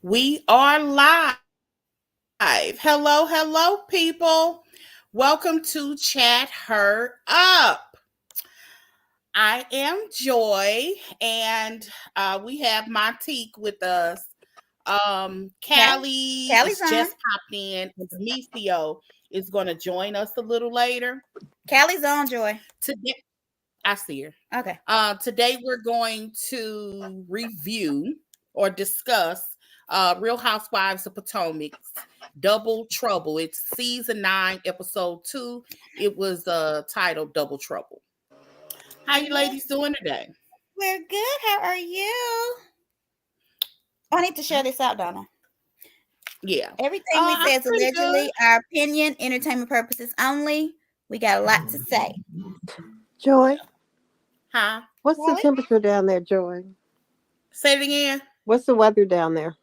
We are live. Hello, hello, people. Welcome to Chat Her Up. I am Joy, and we have Montique with us. Callie Callie's is on. just popped in, and Demetrio is going to join us a little later. Callie's on, Joy. Today, I see her. Okay. Today we're going to review or discuss Real Housewives of Potomac's Double Trouble. It's season 9, episode 2. It was titled Double Trouble. How you ladies doing today? We're good. How are you? I need to share this out, Donna. Yeah. Everything we say is allegedly our opinion, entertainment purposes only. We got a lot to say. Joy? Huh? What's the temperature down there, Joy? Say it again. What's the weather down there?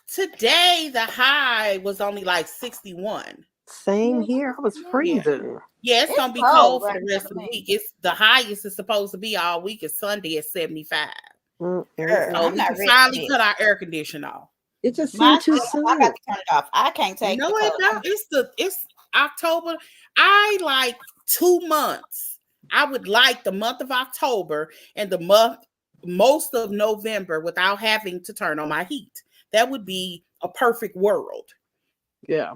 Today the high was only like 61. Same here. I was freezing. Yeah, it's gonna be cold for the rest of the week. It's the highest is supposed to be all week is Sunday at 75. So we can finally cut our air conditioner off. It just seemed too soon. I got to turn it off. I can't take no, it don't. It's October. I like 2 months. I would like the month of October and most of November without having to turn on my heat. That would be a perfect world. Yeah.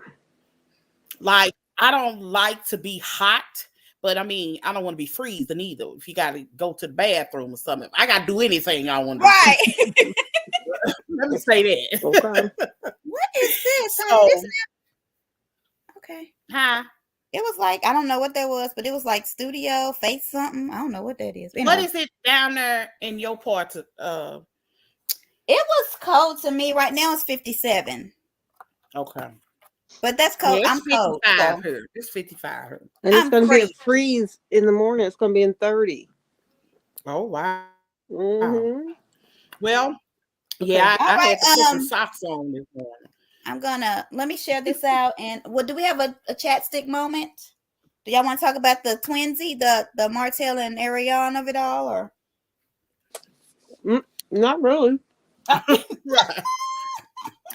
Like, I don't like to be hot, but I mean, I don't want to be freezing either. If you got to go to the bathroom or something, I got to do anything I want to do. Right. Let me say that. Okay. What is this? Okay. Huh? It was like, I don't know what that was, but it was like studio face something. I don't know what that is. What is it down there in your part? It was cold to me. Right now it's 57. Okay. But that's cold. Yeah, I'm cold. Here. It's 55 here. And it's going to be a freeze in the morning. It's going to be in 30. Oh, wow. Mm-hmm. Well, yeah, I had to put some socks on this morning. Let me share this out. And do we have a chat stick moment? Do y'all want to talk about the twinsy, the Martell and Ariane of it all, or? Not really. Right.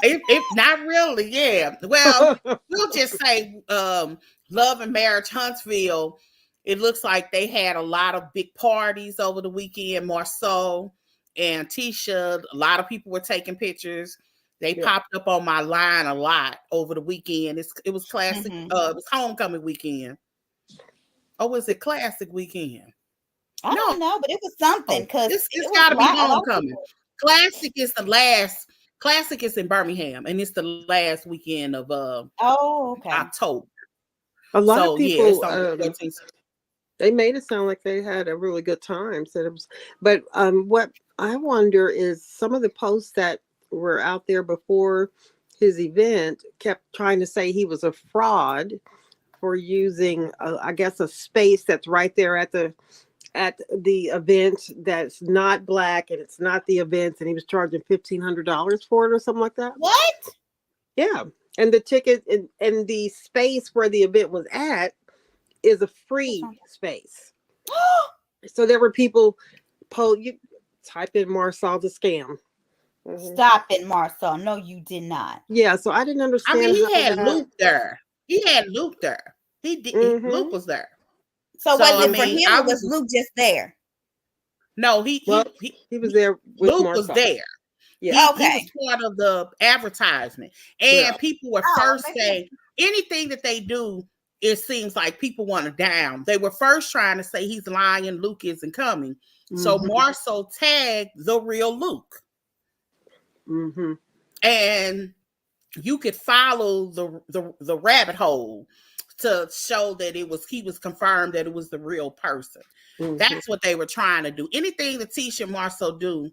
If not really, yeah. Well, we'll just say Love and Marriage Huntsville. It looks like they had a lot of big parties over the weekend, Marceau and Tisha. A lot of people were taking pictures. They popped up on my line a lot over the weekend. It was classic. It was homecoming weekend. Oh, was it classic weekend? I don't know, but it was something because it's got to be homecoming. Classic is the last. Classic is in Birmingham, and it's the last weekend of October. A lot of people they made it sound like they had a really good time. So it was, but what I wonder is some of the posts that were out there before his event kept trying to say he was a fraud for using, I guess, a space that's right there at the event that's not black and it's not the event, and he was charging $1,500 for it or something like that. What? Yeah, and the ticket and the space where the event was at is a free space. So there were people. You type in Marcel the scam. Stop it, Marcel. No, you did not. Yeah, so I didn't understand. I mean, he had Luke there. He did. Luke was there. So was it for him, or was Luke just there? No, he was there. With Luke Marcel. was there. Yeah, he was part of the advertisement, and people were first saying anything that they do. It seems like people want to down. They were first trying to say he's lying, Luke isn't coming. Mm-hmm. So Marcel tagged the real Luke, and you could follow the rabbit hole to show that he was confirmed that it was the real person. Mm-hmm. That's what they were trying to do. Anything that Tisha and Marcel do,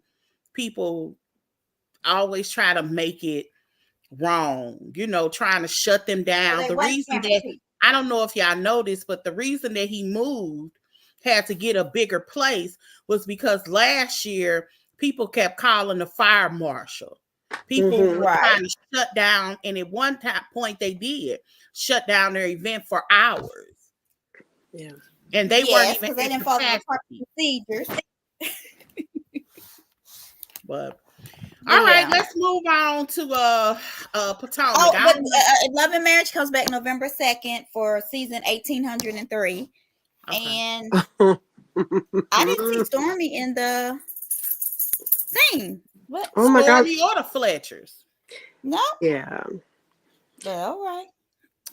people always try to make it wrong, trying to shut them down. The reason that, I don't know if y'all noticed, but the reason that he moved, had to get a bigger place, was because last year people kept calling the fire marshal. People were trying to shut down, and at one point they did shut down their event for hours. Yeah, and they weren't even. They didn't follow the procedures. But All right, Yeah. let's move on to Potomac. Oh, but Love and Marriage comes back November 2nd for season 1803. Okay. And I didn't see Stormy in the thing. What? Oh my God. Stormy or the Fletchers? No. Yeah. Well, all right.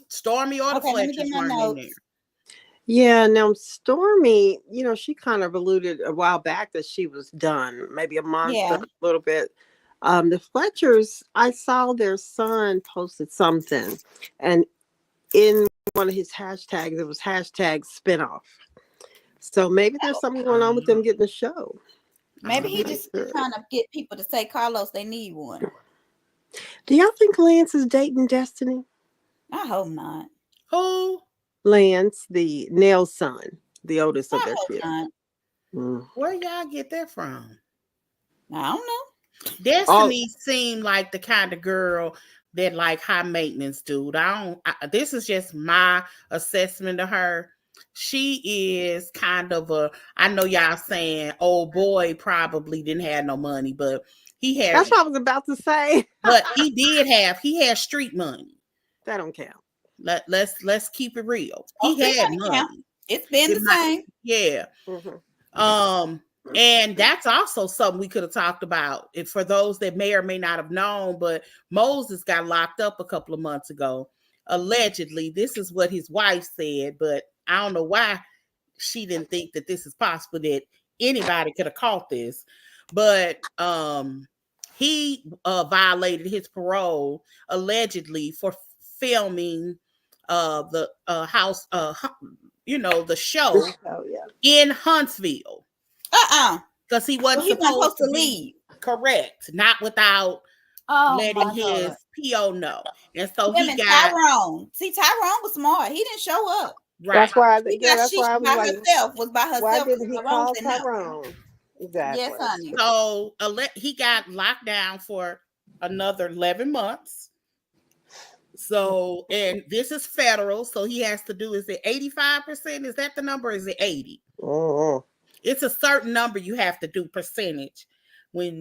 Stormy or the Okay, let me get Fletchers my weren't in notes. there. Yeah, now Stormy, she kind of alluded a while back that she was done, maybe a month, Yeah. a little bit. The Fletchers, I saw their son posted something, and in one of his hashtags, it was hashtag spinoff. So maybe there's something going on with them getting a show. Maybe he just trying to get people to say, Carlos, they need one. Do y'all think Lance is dating Destiny? I hope not. Who? Lance, the Nail's son, the oldest of I their hope kids. not. Where y'all get that from? I don't know. Destiny seemed like the kind of girl that like high maintenance dude. This is just my assessment of her. She is kind of I know y'all saying old boy probably didn't have no money, but he had. That's what I was about to say. But he had street money. That don't count. Let's keep it real. He had money. Count. It's been the same. Yeah. And that's also something we could have talked about for those that may or may not have known, but Moses got locked up a couple of months ago. Allegedly, this is what his wife said, but I don't know why she didn't think that this is possible, that anybody could have caught this. But he violated his parole allegedly for filming the house, the show in Huntsville. Because he wasn't supposed to leave. Correct. Not without letting his PO know. And so he got Tyrone. See, Tyrone was smart. He didn't show up. Right. That's why I was by herself. Why didn't he call Tyrone? Exactly. Yes, honey. So he got locked down for another 11 months. So, and this is federal, so he has to do, is it 85%? Is that the number? Or is it 80? It's a certain number you have to do percentage.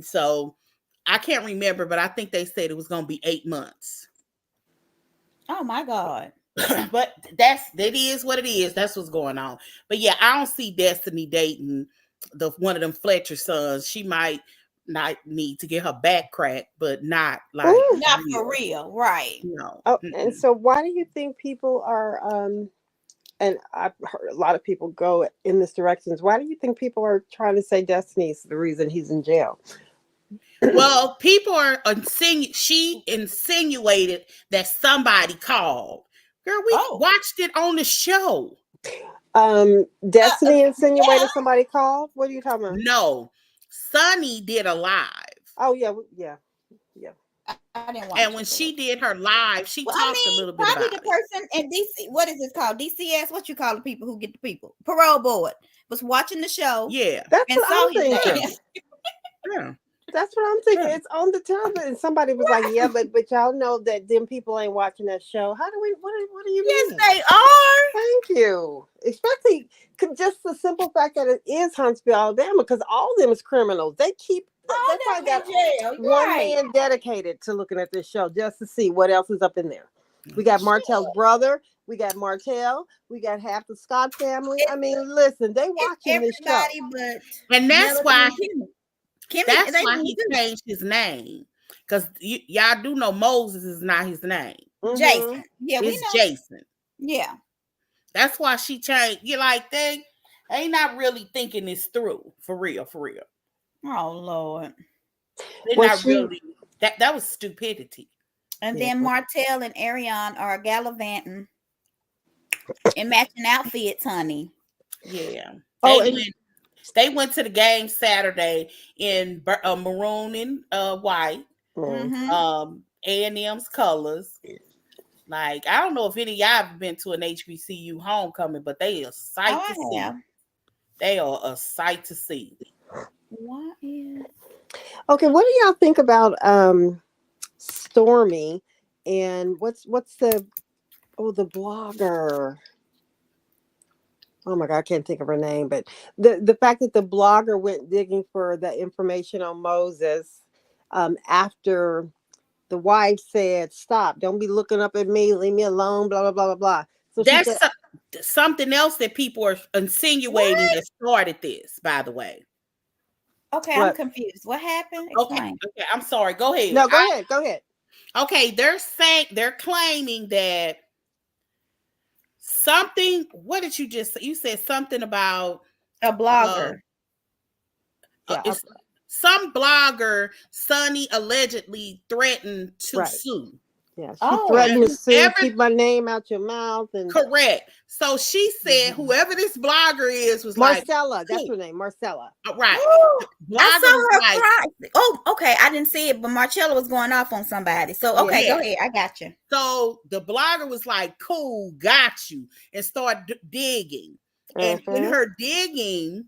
So I can't remember, but I think they said it was going to be 8 months. Oh my God. But that is what it is. That's what's going on. But yeah, I don't see Destiny dating one of them Fletcher sons. She might not need to get her back cracked, but not like not for real, right? No. And so why do you think people are and I've heard a lot of people go in this direction. Why do you think people are trying to say Destiny's the reason he's in jail? Well, people are she insinuated that somebody called. Girl, we watched it on the show. Destiny insinuated somebody called? What are you talking about? No. Sunny did a live. Oh, yeah. I didn't watch and when she did her live, she talked a little bit about probably the person in DC. What is this called? DCS? What you call the people who get the people? Parole board was watching the show. Yeah, that's what I'm thinking. Yeah. That's what I'm thinking. It's on the television. And somebody was like, "Yeah, but y'all know that them people ain't watching that show." How do we? What do you mean? Yes, they are. Thank you. Especially just the simple fact that it is Huntsville, Alabama, because all of them is criminals. They keep. They probably got one man dedicated to looking at this show just to see what else is up in there. We got Martell's brother. We got Martell. We got half the Scott family. I mean, listen, they watching this show, and that's why. That's why he changed his name, because y'all do know Moses is not his name. Jason, yeah, it's Jason. Yeah, that's why she changed. You're like they ain't not really thinking this through for real. Oh Lord, they're not really. That was stupidity. And then Martell and Ariane are gallivanting in matching outfits, honey. Yeah. They went to the game Saturday in maroon and white, A&M's colors. Like, I don't know if any of y'all have been to an HBCU homecoming, but they are a sight to see. They are a sight to see. Okay, what do y'all think about Stormy and what's the blogger? Oh my God, I can't think of her name, but the fact that the blogger went digging for the information on Moses, after the wife said, "Stop! Don't be looking up at me. Leave me alone." Blah blah blah blah blah. So she That's said, something else that people are insinuating that started this. By the way. Okay, what? I'm confused. What happened? Okay, Explain. I'm sorry. Go ahead. No, go ahead. Go ahead. Okay, they're claiming that something. What did you just say? You said something about A blogger. Yeah. Some blogger, Sonny, allegedly threatened to sue. Yeah, she threatened to sue, keep my name out your mouth. And correct. So she said whoever this blogger is was Marcella, like, that's her name, Marcella. Right. I saw her cry. Oh, okay. I didn't see it, but Marcella was going off on somebody. So okay, go ahead. I got you. So the blogger was like, cool, got you, and started digging. And in her digging,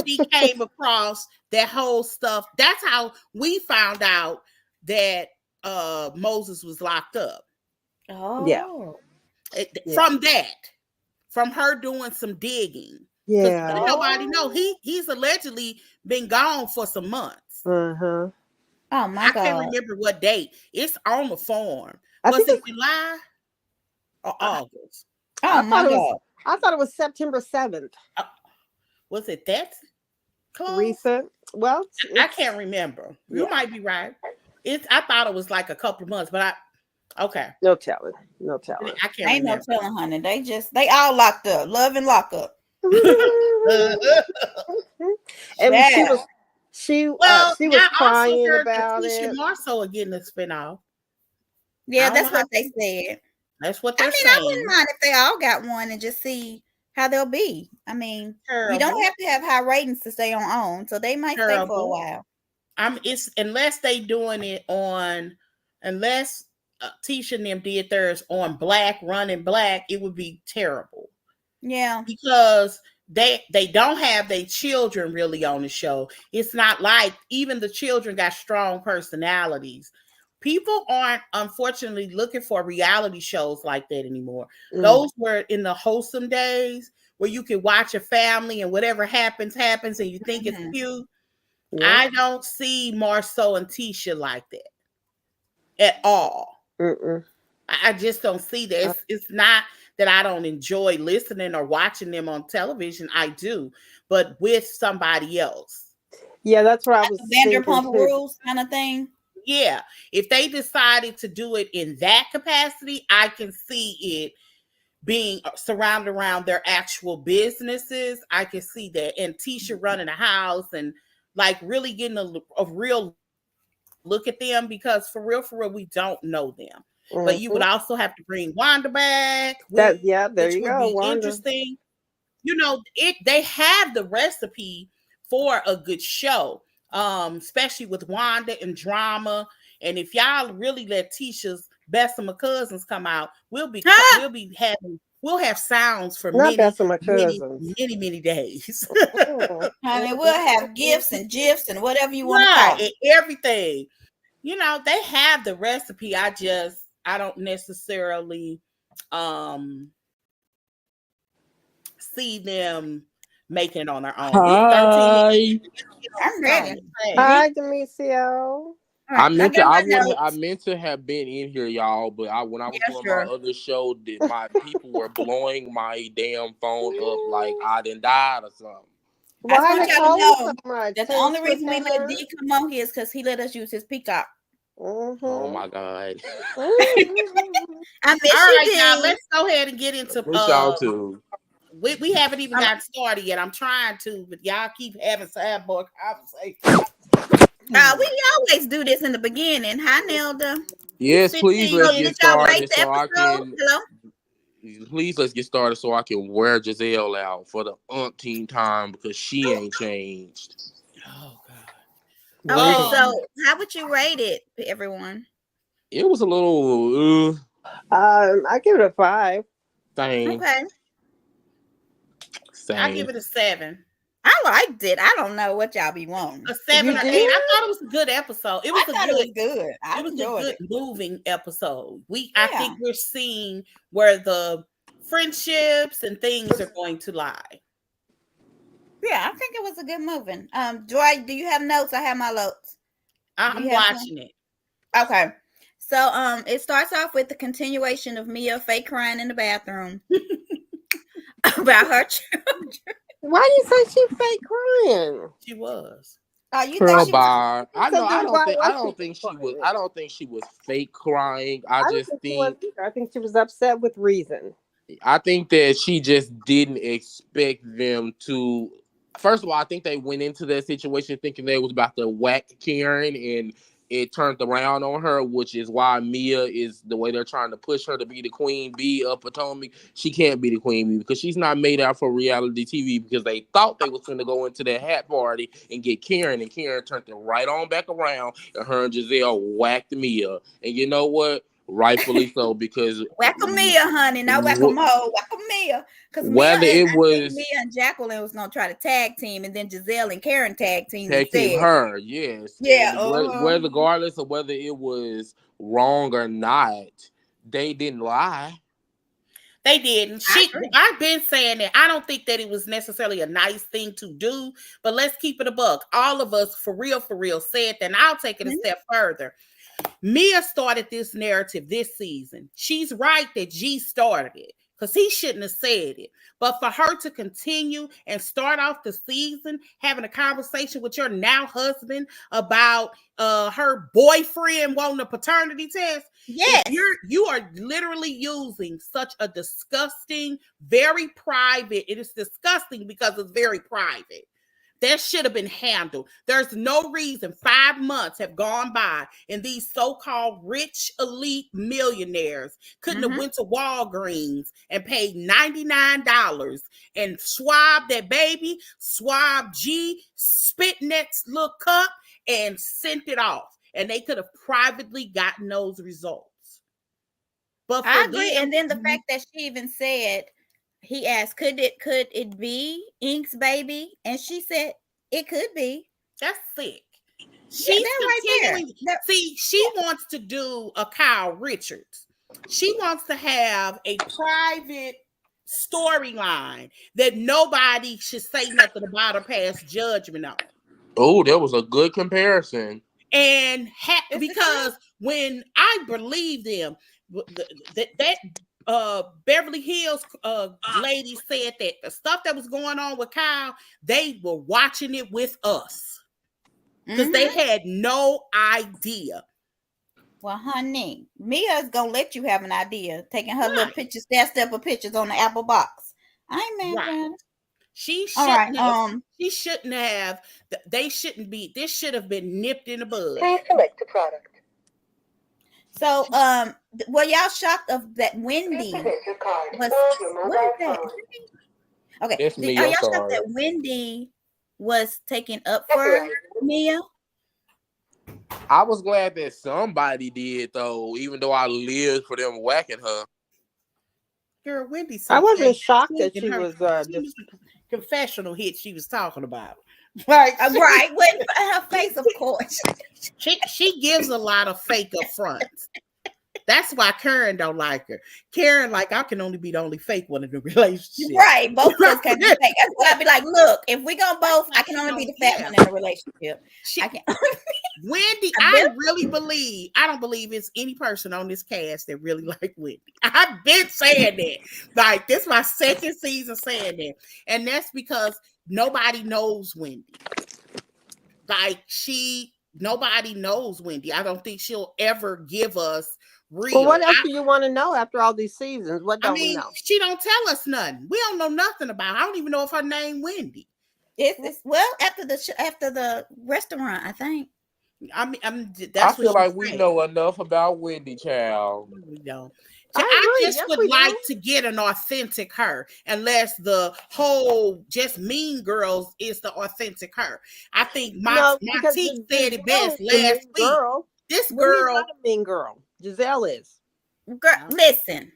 she came across that whole stuff. That's how we found out that Moses was locked up. Oh, yeah. From her doing some digging. Yeah, nobody know he's allegedly been gone for some months. Oh my God! I can't remember what date. It's on the form. Was it July or August? Oh my God! I thought it was September 7th. Was it that close? Recent? Well, I can't remember. You might be right. I thought it was like a couple of months, but okay. No telling. I can't Ain't remember. no telling, honey. They all locked up. Love and lock up. And she was crying about it. Marceau getting a spinoff. Yeah, that's what they said. That's what they're saying. I wouldn't mind if they all got one and just see how they'll be. I mean, you don't have to have high ratings to stay on, so they might stay for a while. It's unless they doing it on, unless Tisha and them did theirs on Running Black, it would be terrible. Yeah, because they don't have their children really on the show. It's not like even the children got strong personalities. People aren't, unfortunately, looking for reality shows like that anymore. Those were in the wholesome days where you could watch a family and whatever happens, and you think it's cute. Yeah. I don't see Marceau and Tisha like that at all. I just don't see that. It's not that I don't enjoy listening or watching them on television. I do, but with somebody else. Yeah, that's what I was Vanderpump Rules kind of thing. Yeah, if they decided to do it in that capacity, I can see it being surrounded around their actual businesses. I can see that, and Tisha running a house and like really getting a real look at them, because for real, we don't know them. But you would also have to bring Wanda back. There you go. Wanda. Interesting. You know, they have the recipe for a good show, especially with Wanda and drama. And if y'all really let Tisha's Best of My Cousins come out, we'll have sounds for many days. Honey, we'll have gifts and gifs and whatever you want to call it. Everything. You know, they have the recipe. I don't necessarily see them making it on their own. Hi. I'm ready. Hi, Demetrio. I meant to have been in here, y'all, but when I was doing my other show, my people were blowing my damn phone up like I done died or something. I want y'all to know that the only reason we let D come on here is because he let us use his peacock. Oh my God. I miss all right, you, now let's go ahead and get into y'all too. We haven't even got started yet. I'm trying to, but y'all keep having sidebar conversations. We always do this in the beginning. Hi, Nelda. Yes, please let's get started so I can. Hello? Please let's get started so I can wear Gizelle out for the umpteenth time because she ain't changed. Oh God. So how would you rate it, everyone? It was a little. I give it a 5. Same. Okay. Same. I give it a 7. I liked it. I don't know what y'all be wanting. A 7 or 8. I thought it was a good episode. It was it was good. It was a good moving episode. I think we're seeing where the friendships and things are going to lie. Yeah, I think it was a good moving. Do you have notes? I have my notes. I'm watching it. Okay. So it starts off with the continuation of Mia fake crying in the bathroom about her children. Why do you say she fake crying? She was. Oh, you Girl, think she was? bye. I know. I don't think she crying? was. I don't think she was fake crying. I don't just think she was think. either. I think she was upset with reason. I think that she just didn't expect them to. First of all, I think they went into that situation thinking they was about to whack Karen, and it turned around on her, which is why Mia is the way they're trying to push her to be the queen bee of Potomac. She can't be the queen bee because she's not made out for reality TV, because they thought they was going to go into that hat party and get Karen, and Karen turned it right on back around, and her and Gizelle whacked Mia. And you know what? Rightfully so, because Whack-a-Mia, honey, not whack-a-mole, whack-a-Mia. Because whether Mia Mia and Jacqueline was gonna try to tag team, and then Gizelle and Karen tag team her, yes, yeah, whether regardless of whether it was wrong or not, they didn't lie. They didn't. I've been saying that. I don't think that it was necessarily a nice thing to do, but let's keep it a buck. All of us, for real, said that. And I'll take it a step further. Mia started this narrative this season. She's right that G started it, because he shouldn't have said it. But for her to continue and start off the season having a conversation with your now husband about her boyfriend wanting a paternity test. Yes. You are literally using such a disgusting, very private. It is disgusting because it's very private. That should have been handled. There's no reason 5 months have gone by and these so-called rich elite millionaires couldn't have went to Walgreens and paid $99 and swabbed that baby, swabbed G, spit in that little cup, and sent it off. And they could have privately gotten those results. But I agree. And then the fact that she even said, he asked, could it be Ink's baby? And she said, it could be. That's sick. She's continuing. Right. See, she wants to do a Kyle Richards. She wants to have a private storyline that nobody should say nothing about or pass judgment on. Oh, that was a good comparison. And because when I believe them, that Beverly Hills lady said that the stuff that was going on with Kyle, they were watching it with us because they had no idea. Well, honey, Mia's gonna let you have an idea, taking her little pictures, step of pictures on the Apple box. I ain't mad at her. She shouldn't have. She shouldn't have. They shouldn't be. This should have been nipped in the bud. Please select the product. So, were y'all shocked of that Wendy was? What is that? Okay, are y'all shocked that Wendy was taking up for Mia? I was glad that somebody did, though, even though I lived for them whacking her. Girl, Wendy. I wasn't shocked that she was just confessional hit she was talking about. Like, right, with her face, of course. She gives a lot of fake up front. That's why Karen don't like her. Karen, like, I can only be the only fake one in the relationship. Right, both of us can be fake. That's what I'd be like, look, if we go both, I can only be the fat one in the relationship. I can't. Wendy, I really believe, I don't believe it's any person on this cast that really like Wendy. I've been saying that. Like, this is my second season saying that. And that's because nobody knows Wendy. Like, nobody knows Wendy. I don't think she'll ever give us real. Well, what else do you want to know after all these seasons? What don't we know? She don't tell us nothing. We don't know nothing about her. I don't even know if her name Wendy. It's after the restaurant, I think. I feel like we know enough about Wendy, child. We don't. So I just would like to get an authentic her, unless the whole just Mean Girls is the authentic her. I think my teeth said it best last week. This girl, not a mean girl. Gizelle is. Girl, listen.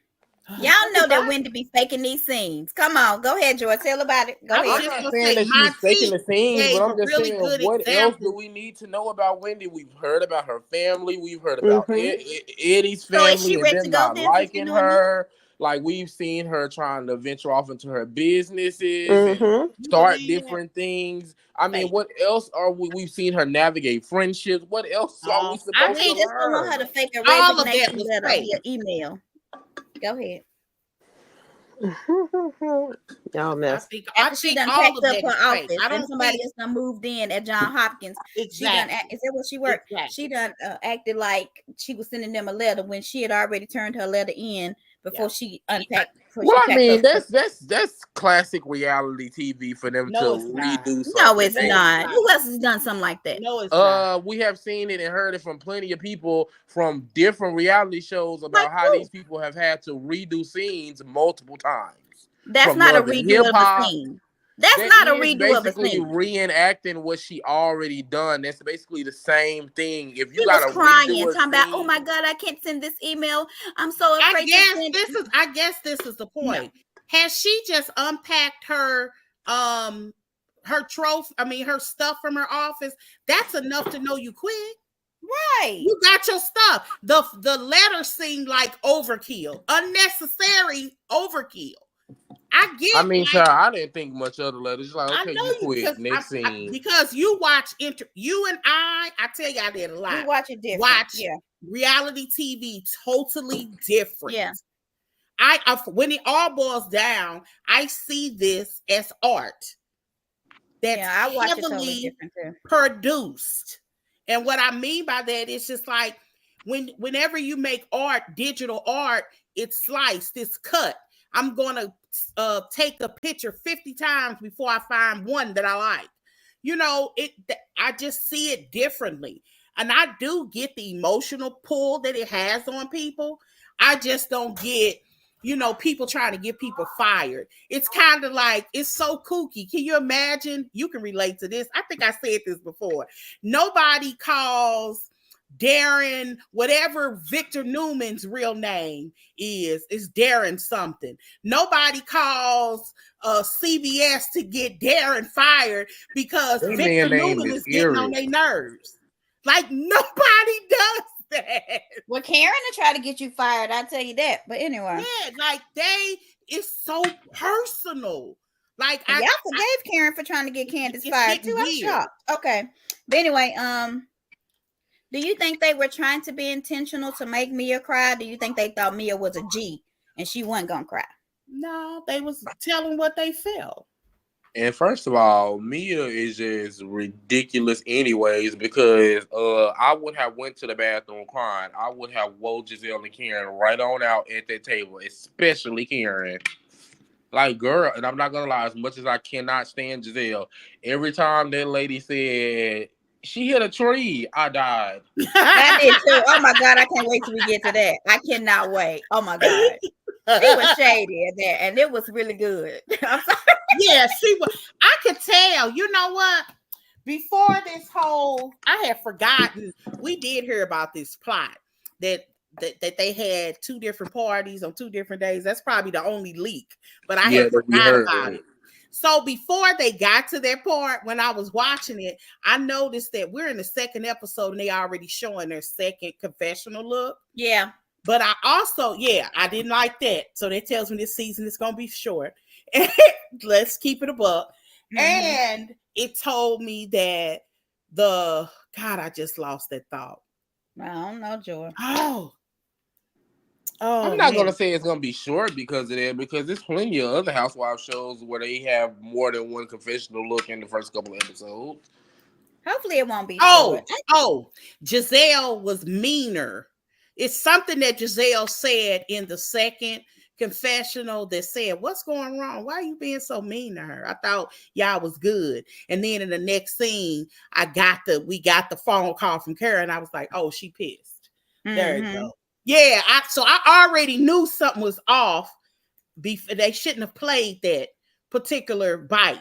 Y'all know that Wendy be faking these scenes. Come on, go ahead, Joy. Tell about it. Go ahead. I'm not saying that she's faking the scenes, but I'm just saying, what else do we need to know about Wendy? We've heard about her family. We've heard about Eddie's family and them not liking her. Like we've seen her trying to venture off into her businesses and start different things. I mean, what else are we've seen her navigate friendships? What else are we supposed to just don't know learn? how to fake a All of that resignation was letter fake. via email. Go ahead. Y'all mess. After she done packed up her office and somebody else done moved in at John Hopkins. She done, is that what she worked? She done acted like she was sending them a letter when she had already turned her letter in before she unpacked. Well, I mean, that's classic reality TV for them to redo something. No, it's not. Who else has done something like that? No, it's not. We have seen it and heard it from plenty of people from different reality shows about how these people have had to redo scenes multiple times. That's not a redo of a scene. That's not a redo of a scene. Basically reenacting what she already done. That's basically the same thing. If you got to crying, talking about, oh my God, I can't send this email. I'm so afraid. I guess this is the point. No. Has she just unpacked her trophy? I mean, her stuff from her office. That's enough to know you quit. Right. You got your stuff. The letter seemed like overkill, unnecessary overkill. I mean, child, I didn't think much of the letters. Like, okay, you quit. Next scene. Because you watch you and I tell you I did a lot. We watch it different. Reality TV totally different. Yeah. I when it all boils down, I see this as art. That's heavily produced. And what I mean by that is just like whenever you make art, digital art, it's sliced, it's cut. I'm going to take a picture 50 times before I find one that I like. You know, I just see it differently. And I do get the emotional pull that it has on people. I just don't get, people trying to get people fired. It's kind of like, it's so kooky. Can you imagine? You can relate to this. I think I said this before. Nobody calls Darren, whatever Victor Newman's real name is Darren something. Nobody calls CBS to get Darren fired because Victor Newman is getting on their nerves. Like, nobody does that. Well, Karen will try to get you fired, I'll tell you that. But anyway. Yeah, like it's so personal. Like, y'all forgave Karen for trying to get Candace fired too. I'm shocked. Okay. But anyway, do you think they were trying to be intentional to make Mia cry? Do you think they thought Mia was a G and she wasn't gonna cry? No, they was telling what they felt. And first of all, Mia is just ridiculous anyways, because I would have went to the bathroom crying. I would have woke Gizelle and Karen right on out at that table, especially Karen. Like, girl, and I'm not gonna lie, as much as I cannot stand Gizelle, every time that lady said she hit a tree, I died. I did too. Oh my God, I can't wait till we get to that. I cannot wait. Oh my God. She was shady at that, and it was really good. I'm sorry. Yeah, she was. I could tell. You know what? Before this whole, I had forgotten. We did hear about this plot that they had two different parties on 2 different days. That's probably the only leak, but I had forgotten about it. So before they got to that part, when I was watching it, I noticed that we're in the 2nd episode and they already showing their 2nd confessional look. Yeah. But I also, I didn't like that. So that tells me this season is going to be short. Let's keep it a buck. Mm-hmm. And it told me that I just lost that thought. I don't know, Joy. I'm not going to say it's going to be short because of that, because there's plenty of other Housewives shows where they have more than one confessional look in the first couple of episodes. Hopefully it won't be short. Gizelle was meaner. It's something that Gizelle said in the 2nd confessional that said, what's going wrong? Why are you being so mean to her? I thought y'all was good. And then in the next scene, we got the phone call from Karen. I was like, oh, she pissed. Mm-hmm. There you go. Yeah, I already knew something was off. They shouldn't have played that particular bite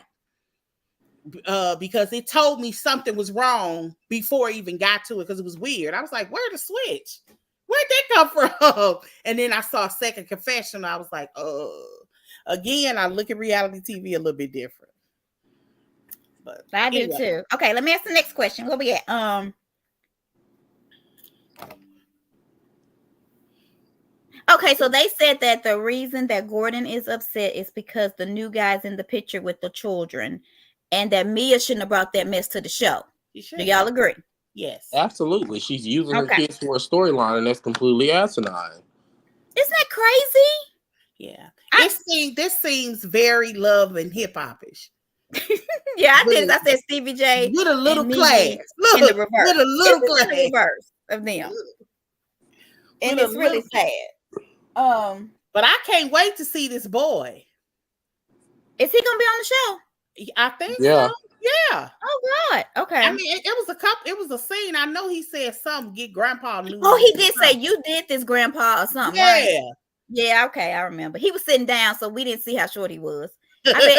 because it told me something was wrong before I even got to it, because it was weird. I was like, where'd the switch? Where'd that come from? And then I saw a 2nd confession. I was like, again, I look at reality TV a little bit different. But I do too. Okay, let me ask the next question. Where we at? Okay, so they said that the reason that Gordon is upset is because the new guy's in the picture with the children, and that Mia shouldn't have brought that mess to the show. Do y'all agree? Yes. Absolutely. She's using her kids for a storyline, and that's completely asinine. Isn't that crazy? Yeah. This seems very love and hip hopish. Yeah, I did. I said Stevie J with a little class. Look, in the reverse. With a little class. The reverse of them. And it's really sad. But I can't wait to see this boy. Is he gonna be on the show? I think so. Yeah. Oh God. Okay. I mean, it was a scene. I know he said something. Get grandpa news. Oh, he did say you did this, grandpa, or something. Yeah. Right? Yeah. Okay, I remember. He was sitting down, so we didn't see how short he was. I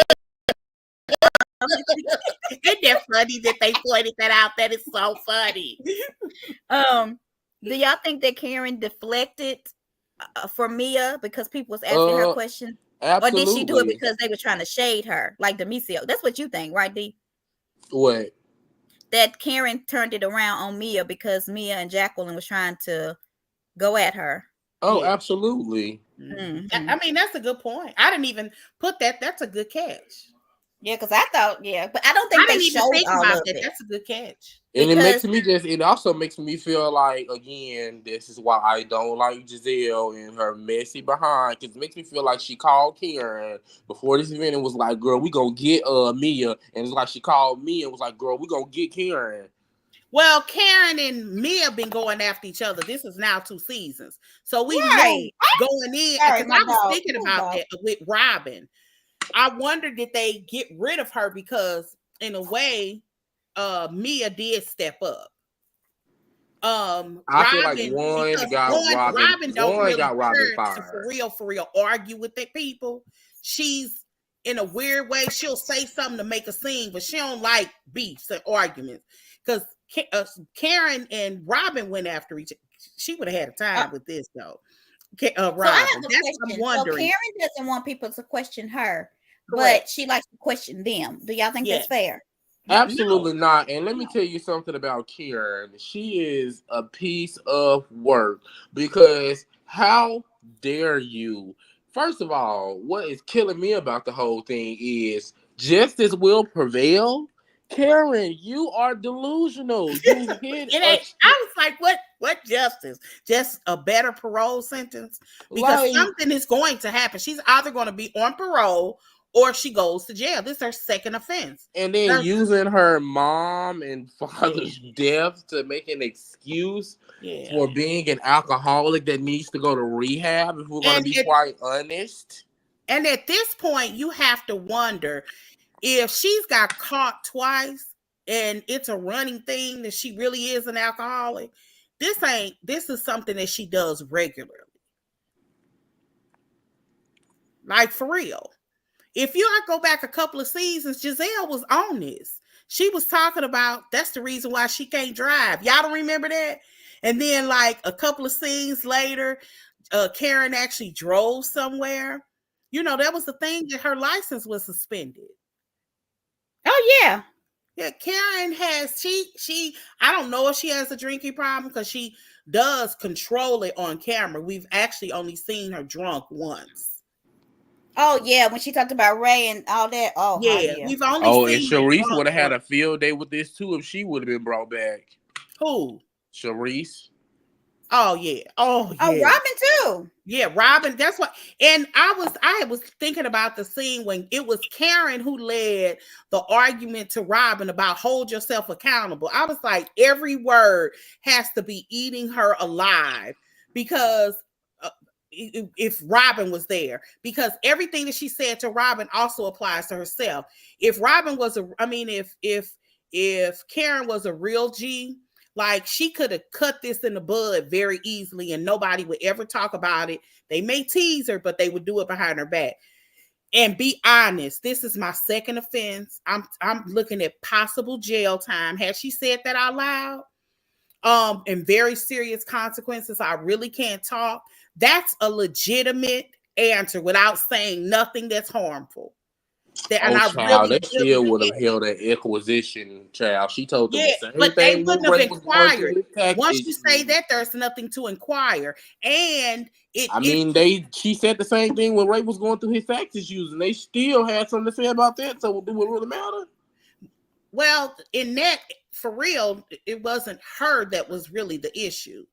Isn't that funny that they pointed that out? That is so funny. Do y'all think that Karen deflected for Mia because people was asking her questions? Absolutely. Or did she do it because they were trying to shade her, like Demisio? That's what you think, right, D? What? That Karen turned it around on Mia because Mia and Jacqueline was trying to go at her. Oh, absolutely. Mm-hmm. I mean, that's a good point. I didn't even put that. That's a good catch. Yeah, because I thought, but I don't think they showed all of it. That's a good catch. And it also makes me feel like, again, this is why I don't like Gizelle and her messy behind, because it makes me feel like she called Karen before this event and was like, girl, we gonna get Mia. And it's like she called me and was like, girl, we gonna get Karen. Well, Karen and Mia been going after each other. This is now 2 seasons. So we knew going in, because I was thinking about that with Robin. I wonder, did they get rid of her because, in a way, Mia did step up. I feel like Robin don't really got Robin fired. For real, argue with the people. She's in a weird way. She'll say something to make a scene, but she don't like beefs and arguments. Because Karen and Robin went after each other. She would have had a time with this, though. Robin. So I have a question. So Karen doesn't want people to question her. Correct. But she likes to question them. Do y'all think that's fair? Absolutely not. And let me tell you something about Karen. She is a piece of work, because how dare you? First of all, what is killing me about the whole thing is justice will prevail. Karen, you are delusional. You hit I was like, what justice? Just a better parole sentence? Because something is going to happen. She's either going to be on parole or she goes to jail. This is her second offense. And then using her mom and father's death to make an excuse for being an alcoholic that needs to go to rehab, if we're going to be quite honest. And at this point, you have to wonder if she's got caught twice and it's a running thing that she really is an alcoholic. This is something that she does regularly. Like, for real. If you go back a couple of seasons, Gizelle was on this. She was talking about that's the reason why she can't drive. Y'all don't remember that? And then, like, a couple of scenes later, Karen actually drove somewhere. You know, that was the thing, that her license was suspended. Oh, yeah. Yeah, Karen has, I don't know if she has a drinking problem, because she does control it on camera. We've actually only seen her drunk once. Oh, yeah, when she talked about Ray and all that. Oh, yeah. We've only seen. And Sharice would have had a field day with this, too, if she would have been brought back. Who? Sharice. Oh, yeah. Oh, yeah. Oh, Robin, too. Yeah, Robin. That's what. And I was thinking about the scene when it was Karen who led the argument to Robin about hold yourself accountable. I was like, every word has to be eating her alive, because if Robin was there, because everything that she said to Robin also applies to herself. If Robin was if Karen was a real G, like, she could have cut this in the bud very easily and nobody would ever talk about it. They may tease her, but they would do it behind her back. And be honest, this is my second offense. I'm looking at possible jail time. Had she said that out loud, and very serious consequences, I really can't talk. That's a legitimate answer without saying nothing that's harmful. And I child, really, they really still would have did. held that acquisition, child. She told them Yeah, the same but they thing when wouldn't have Ray was going through inquired. his tax Once you say issues. that, there's nothing to inquire. And she said the same thing when Ray was going through his tax issues, and they still had something to say about that. So do it really matter? Well, in that, for real, it wasn't her that was really the issue.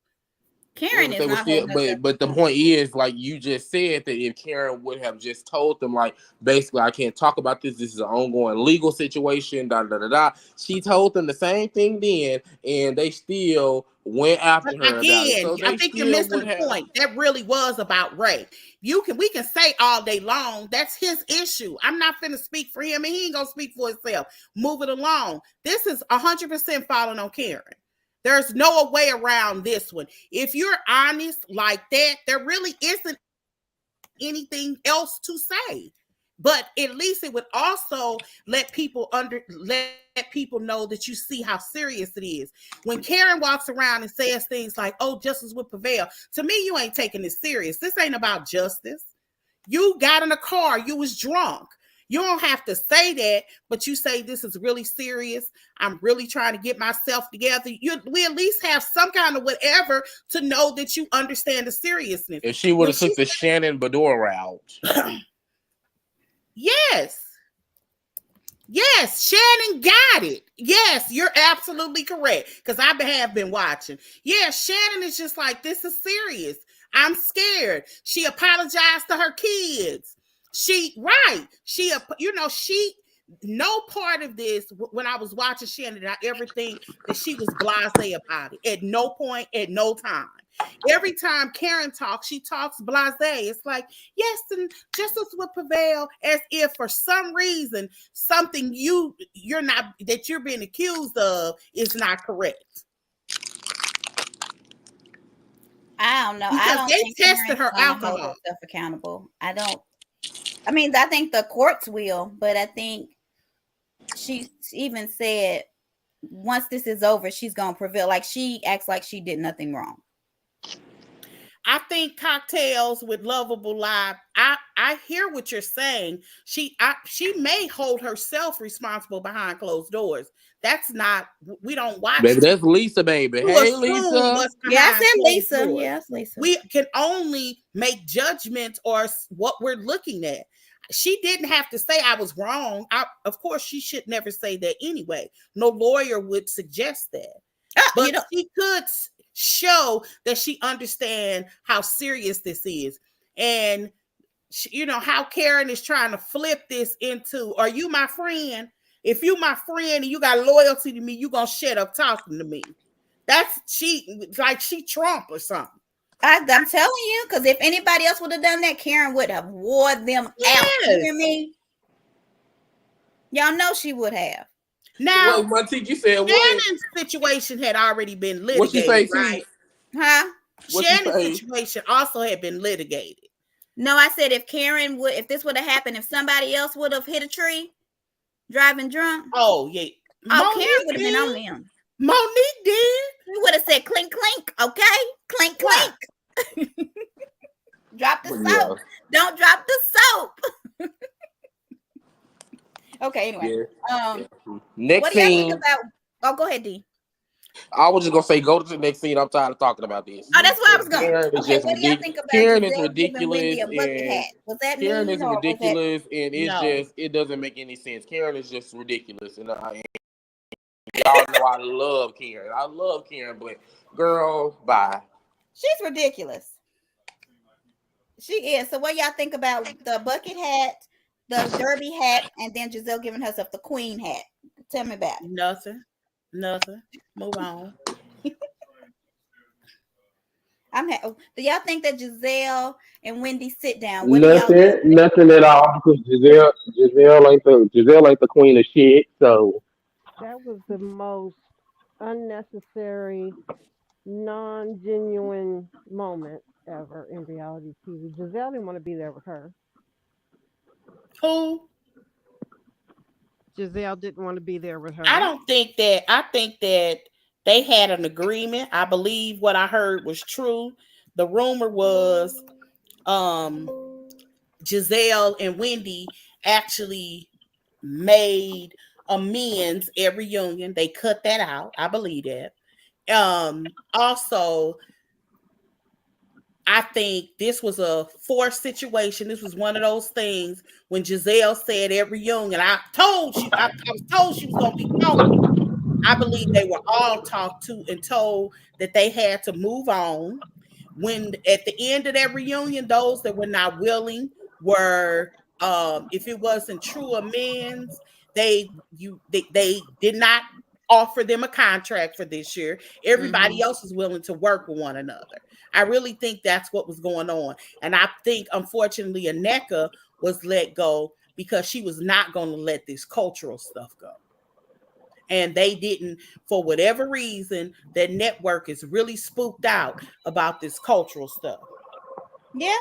Karen is not still, but the point is, like you just said, that if Karen would have just told them, like, basically, I can't talk about this. This is an ongoing legal situation. Da da da da. She told them the same thing then, and they still went after her about it. So I think you're missing the point. That really was about Ray. We can say all day long that's his issue. I'm not finna speak for him, and he ain't gonna speak for himself. Move it along. This is 100% falling on Karen. There's no way around this one. If you're honest like that, there really isn't anything else to say. But at least it would also let people know that you see how serious it is. When Karen walks around and says things like, "Oh, justice will prevail," to me, you ain't taking this serious. This ain't about justice. You got in a car, you was drunk. You don't have to say that, but you say this is really serious. I'm really trying to get myself together. We at least have some kind of whatever to know that you understand the seriousness. If she would have took the Shannon Bedore route. Yes, Shannon got it. Yes, you're absolutely correct, because I have been watching. Yeah, Shannon is just like, this is serious. I'm scared. She apologized to her kids. No part of this, when I was watching Shannon, I ever think that she was blasé about it. At no point, at no time. Every time Karen talks, she talks blasé. It's like, yes, and justice will prevail, as if for some reason something that you're being accused of is not correct. I don't know. Because they tested her alcohol. Hold herself accountable. I think the courts will, but I think she even said once this is over, she's gonna prevail. Like, she acts like she did nothing wrong. I think Cocktails with Lovable Live, I hear what you're saying. She may hold herself responsible behind closed doors. That's not, we don't watch. Baby, that's Lisa, baby. Hey, Lisa. Yeah, I said Lisa. Yes, Lisa. We can only make judgments or what we're looking at. She didn't have to say I was wrong. Of course, she should never say that anyway. No lawyer would suggest that. But she could show that she understands how serious this is. And how Karen is trying to flip this into, are you my friend? If you my friend and you got loyalty to me, you gonna shut up talking to me. She Trump or something. I'm telling you, because if anybody else would have done that, Karen would have wore them out. You hear me? Y'all know she would have. Now, you said Shannon's situation had already been litigated. What you say, right? Huh? Shannon's situation also had been litigated. No, I said if this would have happened, if somebody else would have hit a tree driving drunk. Oh, yeah. Karen would have been on them. Monique did. We would have said clink, clink, okay? Clink, clink. Drop the soap. Don't drop the soap. Okay, anyway. Next what do y'all scene. think about? Oh, go ahead, D. I was just gonna say, go to the next scene. I'm tired of talking about this. Oh, that's where I was going. Okay, what do y'all think about Karen is Gizelle ridiculous. Wendy a bucket hat? Was that Karen is ridiculous, and it doesn't make any sense. Karen is just ridiculous, and y'all know I love Karen. I love Karen, but girl, bye. She's ridiculous. She is. So what y'all think about the bucket hat, the derby hat, and then Gizelle giving herself the queen hat? Tell me about it. Nothing. Move on. Do y'all think that Gizelle and Wendy sit down? Nothing at all, because Gizelle ain't the queen of shit. So that was the most unnecessary, non-genuine moment ever in reality TV. Gizelle didn't want to be there with her. Who? Gizelle didn't want to be there with her. I think that they had an agreement. I believe what I heard was true. The rumor was Gizelle and Wendy actually made amends every union. They cut that out. I believe that. Also, I think this was a forced situation. This was one of those things when Gizelle said every union. I was told she was going to be talked to. I believe they were all talked to and told that they had to move on. When at the end of that reunion, those that were not willing were, if it wasn't true amends, they did not offer them a contract for this year. Everybody else is willing to work with one another. I really think that's what was going on. And I think, unfortunately, Aneka was let go because she was not going to let this cultural stuff go. And they didn't, for whatever reason, that network is really spooked out about this cultural stuff. Yeah.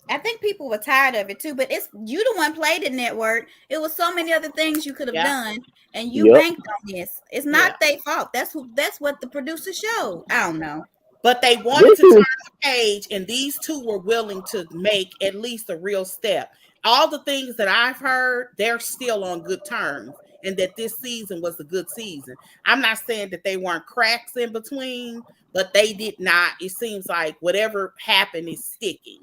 I think people were tired of it too, but it's you the one played the network. It was so many other things you could have done, and you banked on this. It's not their fault. That's what the producer showed. I don't know. But they wanted to turn the page, and these two were willing to make at least a real step. All the things that I've heard, they're still on good terms, and that this season was a good season. I'm not saying that they weren't cracks in between, but they did not. It seems like whatever happened is sticking.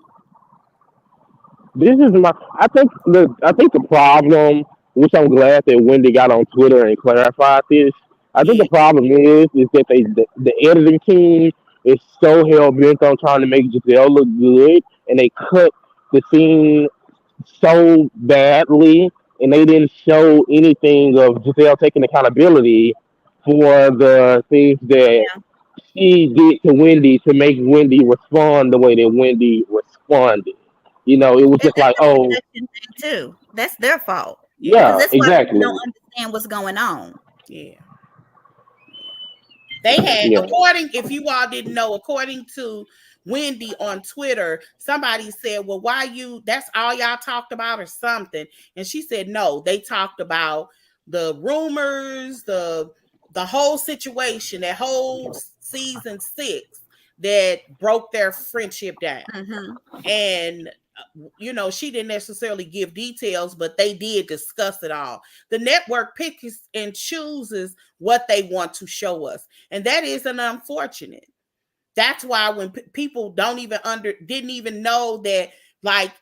This is I think the problem, which I'm glad that Wendy got on Twitter and clarified this. I think the problem is that the editing team is so hell bent on trying to make Giselle look good, and they cut the scene so badly, and they didn't show anything of Giselle taking accountability for the things that she did to Wendy to make Wendy respond the way that Wendy responded. You know, it was just like, oh, too. That's their fault. Yeah, that's exactly. Why they don't understand what's going on. Yeah. They had, according, if you all didn't know, according to Wendy on Twitter, somebody said, well, that's all y'all talked about or something. And she said, no, they talked about the rumors, the whole situation, that whole season 6 that broke their friendship down. And she didn't necessarily give details, but they did discuss it all. The network picks and chooses what they want to show us, and that is an unfortunate. That's why when people didn't even know that,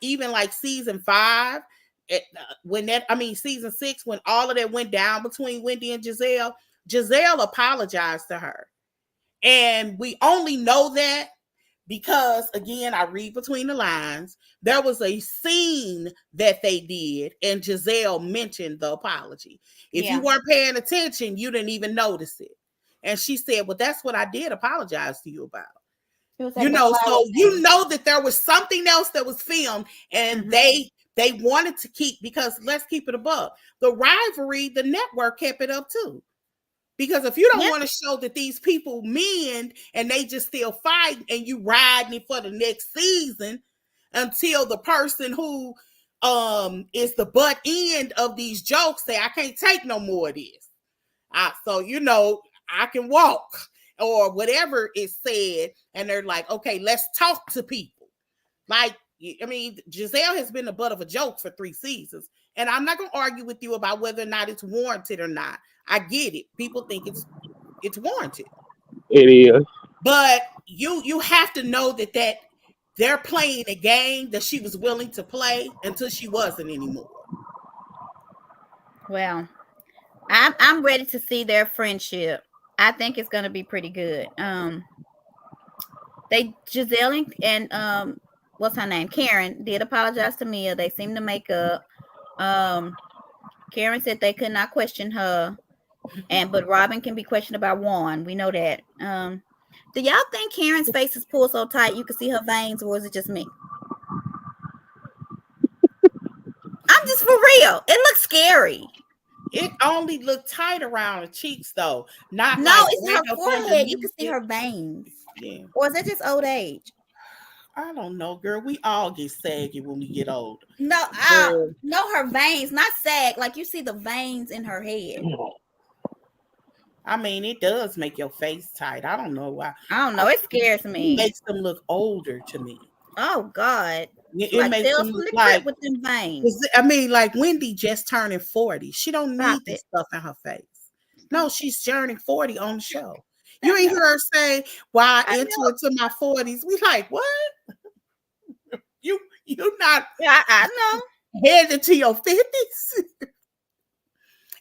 even season 5, season 6, when all of that went down between Wendy and Gizelle apologized to her, and we only know that because, again, I read between the lines. There was a scene that they did, and Gizelle mentioned the apology. If you weren't paying attention, you didn't even notice it. And she said, well, that's what I did apologize to you about. So you know that there was something else that was filmed, and they wanted to keep, because let's keep it above. The rivalry, the network kept it up too. Because if you don't want to show that these people mend and they just still fight, and you riding it for the next season until the person who is the butt end of these jokes say, I can't take no more of this. So, I can walk, or whatever is said. And they're like, okay, let's talk to people. Gizelle has been the butt of a joke for 3 seasons. And I'm not going to argue with you about whether or not it's warranted or not. I get it. People think it's warranted. It is. But you have to know that they're playing a game that she was willing to play until she wasn't anymore. Well, I'm ready to see their friendship. I think it's going to be pretty good. Gizelle and what's her name? Karen did apologize to Mia. They seem to make up. Karen said they could not question her, but Robin can be questioned about Juan. We know that. Do y'all think Karen's face is pulled so tight you can see her veins, or is it just me? I'm just for real. It looks scary. It only looked tight around the cheeks, though. It's her forehead. You can see her veins. Yeah. Or is that just old age? I don't know, girl. We all get saggy when we get older. No, her veins, not sag. Like you see the veins in her head. It does make your face tight. I don't know why. I don't know. It scares me. It makes them look older to me. Oh God. It makes Tales them from the like Crypt with them veins. I mean, like Wendy just turning 40. She don't Stop need this it. stuff in her face. No, she's turning 40 on the show. I You ain't know. hear her say, "While I I enter know. into my 40s." We like, what? You not Yeah, I know. headed to your 50s.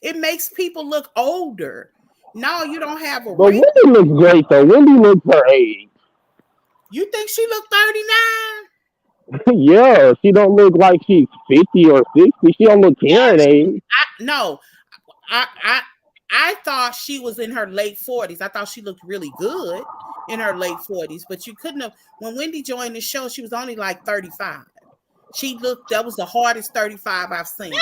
It makes people look older. No, you don't have a But ring. Wendy looks great though. Wendy looks her age. You think she look 39? Yeah, she don't look like she's 50 or 60. She don't look Karen age. No, I thought she was in her late 40s. I thought she looked really good in her late 40s, but you couldn't have. When Wendy joined the show, she was only like 35. That was the hardest 35 I've seen.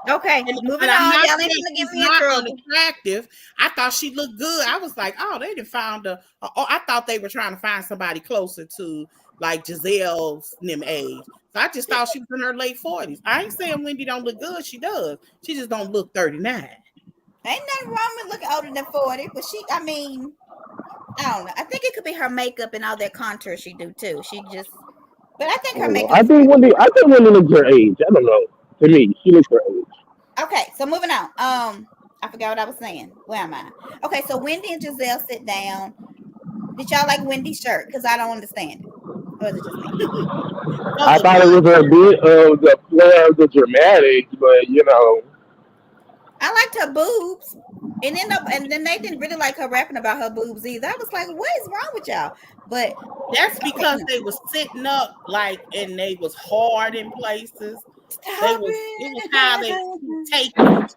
Okay, moving I'm on. not Y'all ain't saying gonna get she's me in not trouble. unattractive. I thought she looked good. I was like, oh, they didn't found a. Oh, I thought they were trying to find somebody closer to like Gizelle's age. So I just thought she was in her late 40s. I ain't saying Wendy don't look good. She does. She just don't look 39. Ain't nothing wrong with looking older than 40, but I mean, I don't know. I think it could be her makeup and all that contour she do too. But I think her makeup I is think good. Wendy looks her age. I don't know. To me, she looks her age. Okay, so moving on. I forgot what I was saying. Where am I? Okay, so Wendy and Gizelle sit down. Did y'all like Wendy's shirt? Because I don't understand it. Or is it just me? I thought it was a bit of the flair of the dramatics, but I liked her boobs. And then they didn't really like her rapping about her boobs either. I was like, what is wrong with y'all? But That's because they was sitting up and they was hard in places. stop It was how they it. take you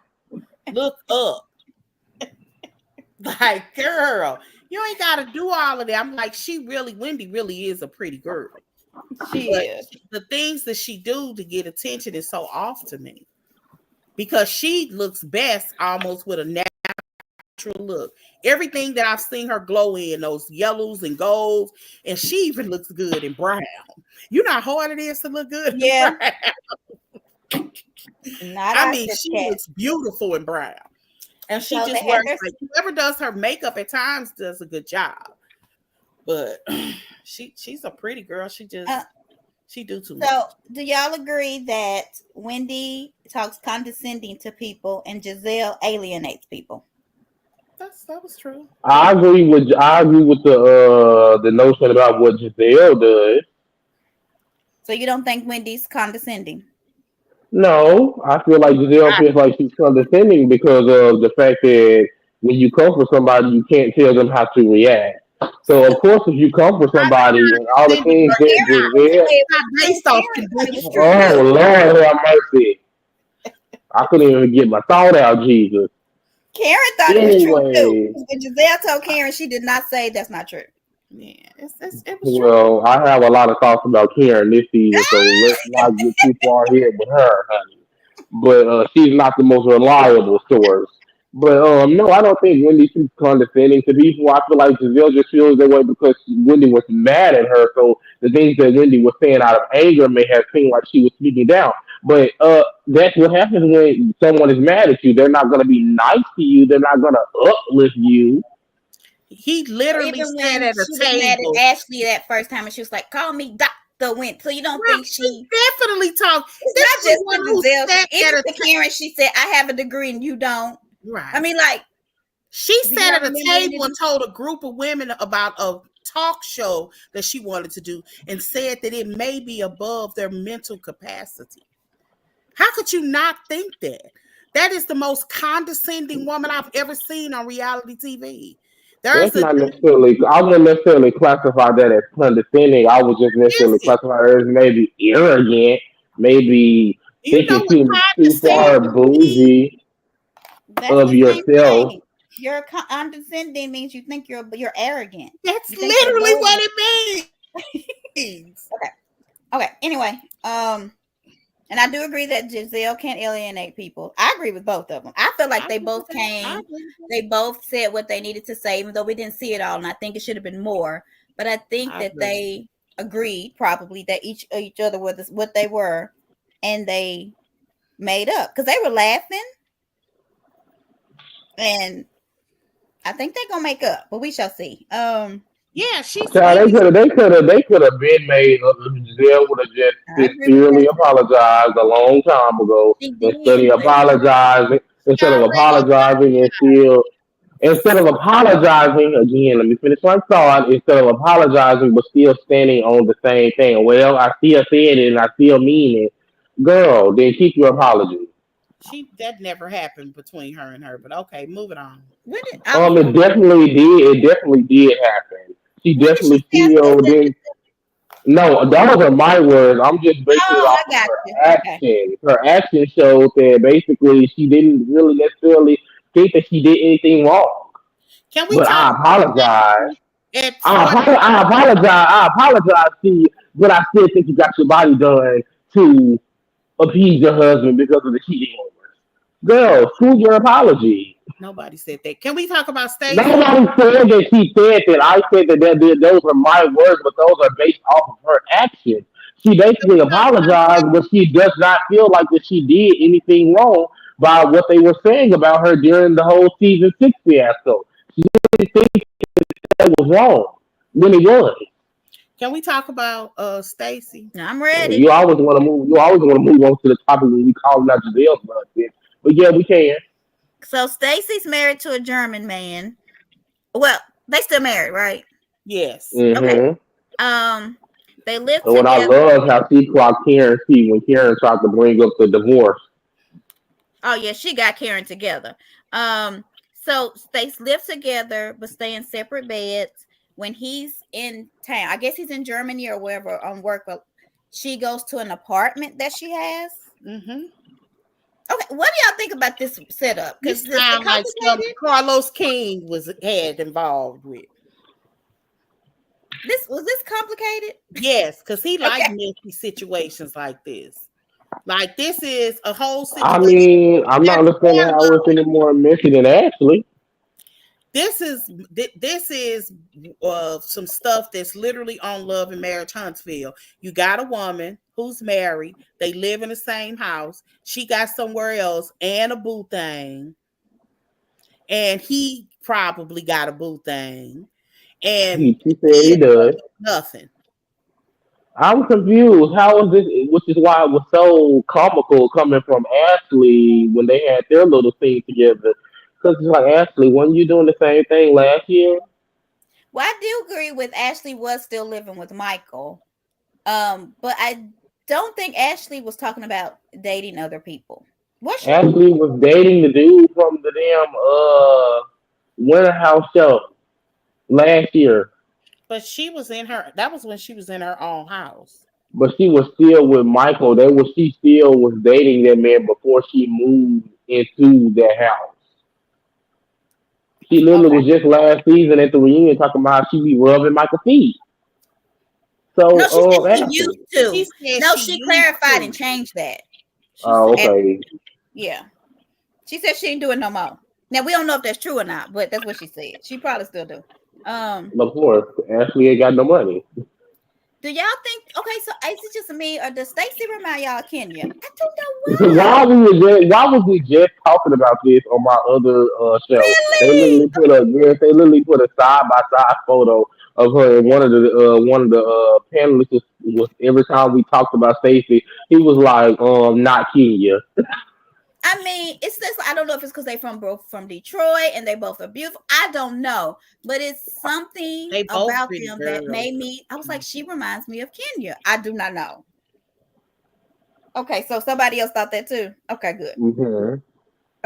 look up. Like, girl, you ain't gotta do all of that. I'm like, Wendy really is a pretty girl. She But is. the things that she do to get attention is so off to me. Because she looks best almost with a natural look. Everything that I've seen her glow in, those yellows and golds, and she even looks good in brown. You know how hard it is to look good Yeah. in brown? I mean, she looks beautiful in brown. And she just works like whoever does her makeup at times does a good job. But she's a pretty girl. She do too much. So do y'all agree that Wendy talks condescending to people and Gizelle alienates people? That was true. I agree with the notion about what Giselle does. So you don't think Wendy's condescending? No, I feel like Giselle feels like she's condescending because of the fact that when you come for somebody, you can't tell them how to react. So of course, if you come for somebody and all the things that Giselle, based off oh Lord have mercy, I couldn't even get my thought out, Jesus. Karen thought it was true too. When Giselle told Karen, she did not say that's not true. Yeah, it was true. Well, I have a lot of thoughts about Karen this season, so let's not get too far ahead with her, honey. But she's not the most reliable source. But no, I don't think Wendy she's condescending to people. I feel like Giselle just feels that way because Wendy was mad at her. So the things that Wendy was saying out of anger may have seemed like she was speaking down. But that's what happens when someone is mad at you. They're not going to be nice to you. They're not going to uplift you. He literally sat at a table. Mad at Ashley that first time, and she was like, "Call me Dr. Went." So you don't think she definitely talked? It's not just one who sat at a Karen. She said, "I have a degree and you don't." Right. I mean, like she sat at a table and told a group of women about a talk show that she wanted to do, and said that it may be above their mental capacity. How could you not think that? That is the most condescending woman I've ever seen on reality TV. That's not necessarily. I wouldn't necessarily classify that as condescending. I would just necessarily classify it as maybe arrogant, maybe thinking too far bougie of yourself. You're condescending means you think you're arrogant. That's literally what it means. Okay. Anyway, and I do agree that Giselle can't alienate people. I agree with both of them. I feel like they both came. They both said what they needed to say, even though we didn't see it all. And I think it should have been more. But I think that they agreed probably that each other was what they were, and they made up because they were laughing. And I think they're gonna make up, but we shall see. Yeah, she's Child, Wendy's. they could have been made. Giselle would have just I agree with sincerely that. apologized a long time ago She did, but instead of Already apologizing and still instead of apologizing again. Let me finish my thought. Instead of apologizing, but still standing on the same thing. Well, I still said it and I still mean it. Girl, then keep your apology. that never happened between her and her. But okay, moving on. when did I was It definitely did. It definitely did happen. She when did she definitely say I still still said did. this? No, those are my words. I'm just basing it Oh, off I of got her you. Okay. action. Her action showed that basically she didn't really necessarily think that she did anything wrong. Can we But talk I about apologize. Stacey at what? I apologize. I apologize to you, but I still think you got your body done to appease your husband because of the cheating rumors. Girl, screw your apology. Nobody said that. Can we talk about Stacey? Nobody said that she said that. I said that those are my words, but those are based off of her actions. She Can we basically talk about apologized, but she does not feel like that she did anything wrong by what they were saying about her during the whole season 6 fiasco. She didn't think that was wrong when it was. Can we talk about Stacey? I'm ready. You always want to move. You always want to move on to the topic when we call out Giselle's blood. But yeah, we can. So Stacy's married to a German man. Well, they still married, right? Yes. Okay. Mm-hmm. They live And what I together. love how she clocked Karen see when Karen tried to bring up the divorce. Oh yeah, she got Karen together. So they live together but stay in separate beds. When he's in town, I guess he's in Germany or wherever on work, but she goes to an apartment that she has. Mm-hmm. Okay, what do y'all think about this setup? Because This is it sound like something complicated? Carlos King had involved with. Was this complicated? Yes, because he liked Okay. messy situations like this. Like this is a whole I situation. mean, I'm not There's understanding more how it's any more messy than Ashley. this is some stuff that's literally on Love and Marriage Huntsville. You got a woman who's married. They live in the same house. She got somewhere else and a boo thing, and he probably got a boo thing, and He said he does. nothing. I'm confused. How is this? Which is why it was so comical coming from Ashley when they had their little thing together. Because it's like Ashley, weren't you doing the same thing last year? Well, I do agree with Ashley was still living with Michael. But I don't think Ashley was talking about dating other people. Was she? Ashley was dating the dude from the damn Winter House show last year, But she was in her. That was when she was in her own house. but she was still with Michael. She still was dating that man before she moved into that house. She literally Okay. was just last season at the reunion talking about how she be rubbing Michael's feet. No, she said So, she used Ashley. She to. said No, she she used clarified and to. changed that. She Oh, said And okay. yeah, she said she ain't doing no more. Now we don't know if that's true or not, but that's what she said. She probably still do. Of course, Ashley ain't got no money. Do y'all think? Okay, so is it just me or does Stacey remind y'all of Kenya? I don't know why. Why was we just talking about this on my other show? Really? They literally put a side by side photo of her, and one of the panelists was every time we talked about Stacey, he was like, not Kenya. I mean, it's just I don't know if it's because they both from Detroit and they both are beautiful. I don't know, but it's something they both about pretty them that girls. made me. I was like, she reminds me of Kenya. I do not know. Okay, so somebody else thought that too. Okay, good. Hmm.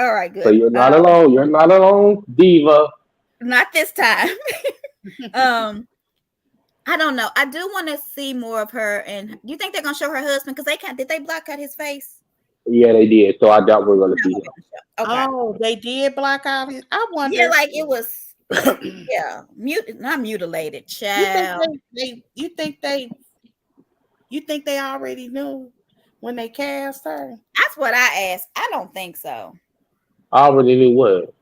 All right, So good. you're not alone. You're not alone, diva. Not this time. um, I don't know. I do want to see more of her. And you think they're gonna show her husband? Because they can't. Did they block out his face? Yeah, they did. So I doubt we're gonna see him. Okay. Oh, they did black out his. I Yeah, wonder. like it was. Yeah, not mutilated, You think child. you think they already knew when they cast her? That's what I asked. I don't think so. I already knew what.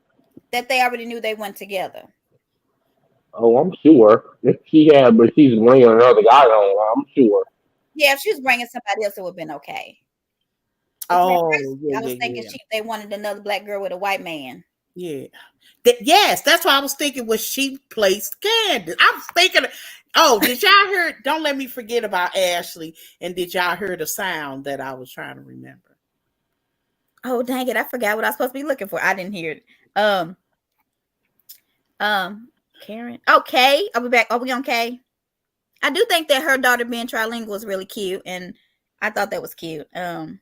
That they already knew they went together. Oh, I'm sure. If she had, but she's bringing another guy on. I'm sure. Yeah, if she was bringing somebody else, it would have been okay. Because Oh, I yeah, was yeah, thinking yeah. they wanted another black girl with a white man. Yeah. Yes, that's why I was thinking when she placed Candace. I was thinking, oh, did y'all hear? Don't let me forget about Ashley. And did y'all hear the sound that I was trying to remember? Oh, dang it. I forgot what I was supposed to be looking for. I didn't hear it. Karen. Okay. Are we back? Are we on Kay? I do think that her daughter being trilingual is really cute, and I thought that was cute. Kay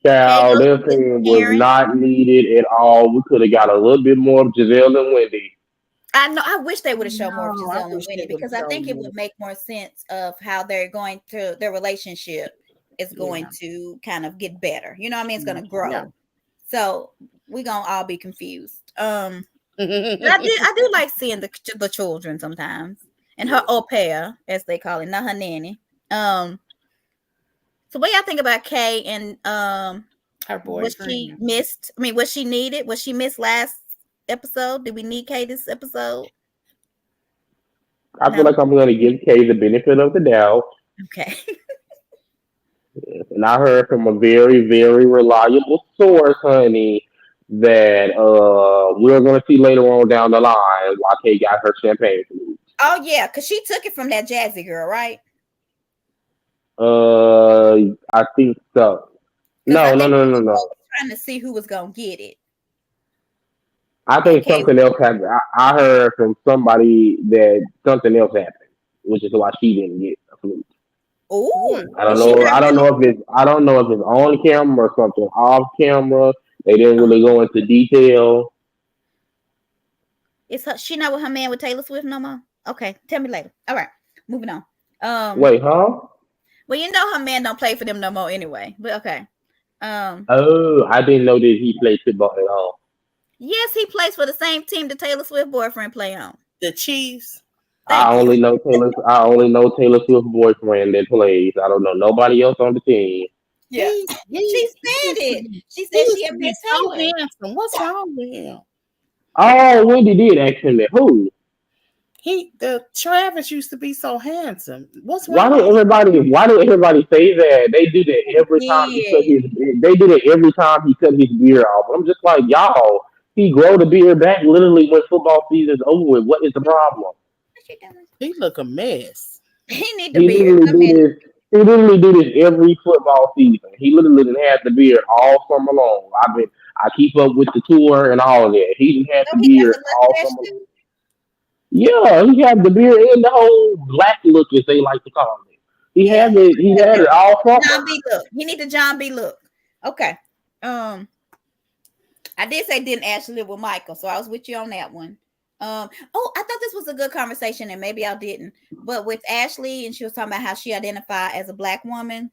Child, goes this to visit thing was Karen. not needed at all. We could have got a little bit more of Gizelle and Wendy. I know. I wish they would have shown more of No, I Gizelle and wish Wendy they would have because I think shown it more. would make more sense of how they're going to their relationship is going Yeah. to kind of get better. You know what I mean? It's going to Yeah. grow. So we're gonna all be confused. But I do like seeing the children sometimes and her au pair, as they call it, not her nanny. So what y'all think about Kay and Her was she boyfriend. missed? I mean, was she needed? Was she missed last episode? Did we need Kay this episode? I feel No. like I'm going to give Kay the benefit of the doubt. Okay. And I heard from a very, very reliable source, honey, that we're going to see later on down the line why Kay got her champagne flute. Oh yeah, because she took it from that Jazzy girl, right? I think so. Because I No, no, think no, they no, were no. both trying to see who was gonna get it. I And think Kay, something else happened. I heard from somebody that something else happened, which is why she didn't get a flute. oh, I is don't she know. not really? I don't know if it's on camera or something off camera. They didn't really go into detail. Is her she not with her man with Taylor Swift no more? Okay, tell me later. All right, moving on. Wait, huh? Well, you know her man don't play for them no more anyway. But okay. Oh, I didn't know that he played football at all. Yes, he plays for the same team the Taylor Swift boyfriend play on. The Chiefs. Thank you. I only know Taylor Swift's boyfriend that plays. I don't know nobody else on the team. Yeah, she said it. She said she had To be met so Taylor. handsome. What's wrong with him? Oh, Wendy did actually. Who? The Travis used to be so handsome. What's Why do wrong? everybody? Why do everybody say that? They do that every time he cut Yeah. his. They do that every time he cut his beard off. I'm just like y'all. He grow the beard back literally when football season's over with. What is the problem? He look a mess. He need the He beard. literally I do mean, this. He literally do this every football season. He literally done had the beard all summer long. I keep up with the tour and all of that. He done had no, the he got beard the all mustache summer long. too. Yeah, he had the beard and the whole black look, as they like to call it. He Yeah, had it. He had it all summer. John B. Look. He need the John B. Look. Okay. I did say didn't Ashley live with Michael, so I was with you on that one. Oh, I thought this was a good conversation, and maybe I didn't. But with Ashley, and she was talking about how she identified as a black woman,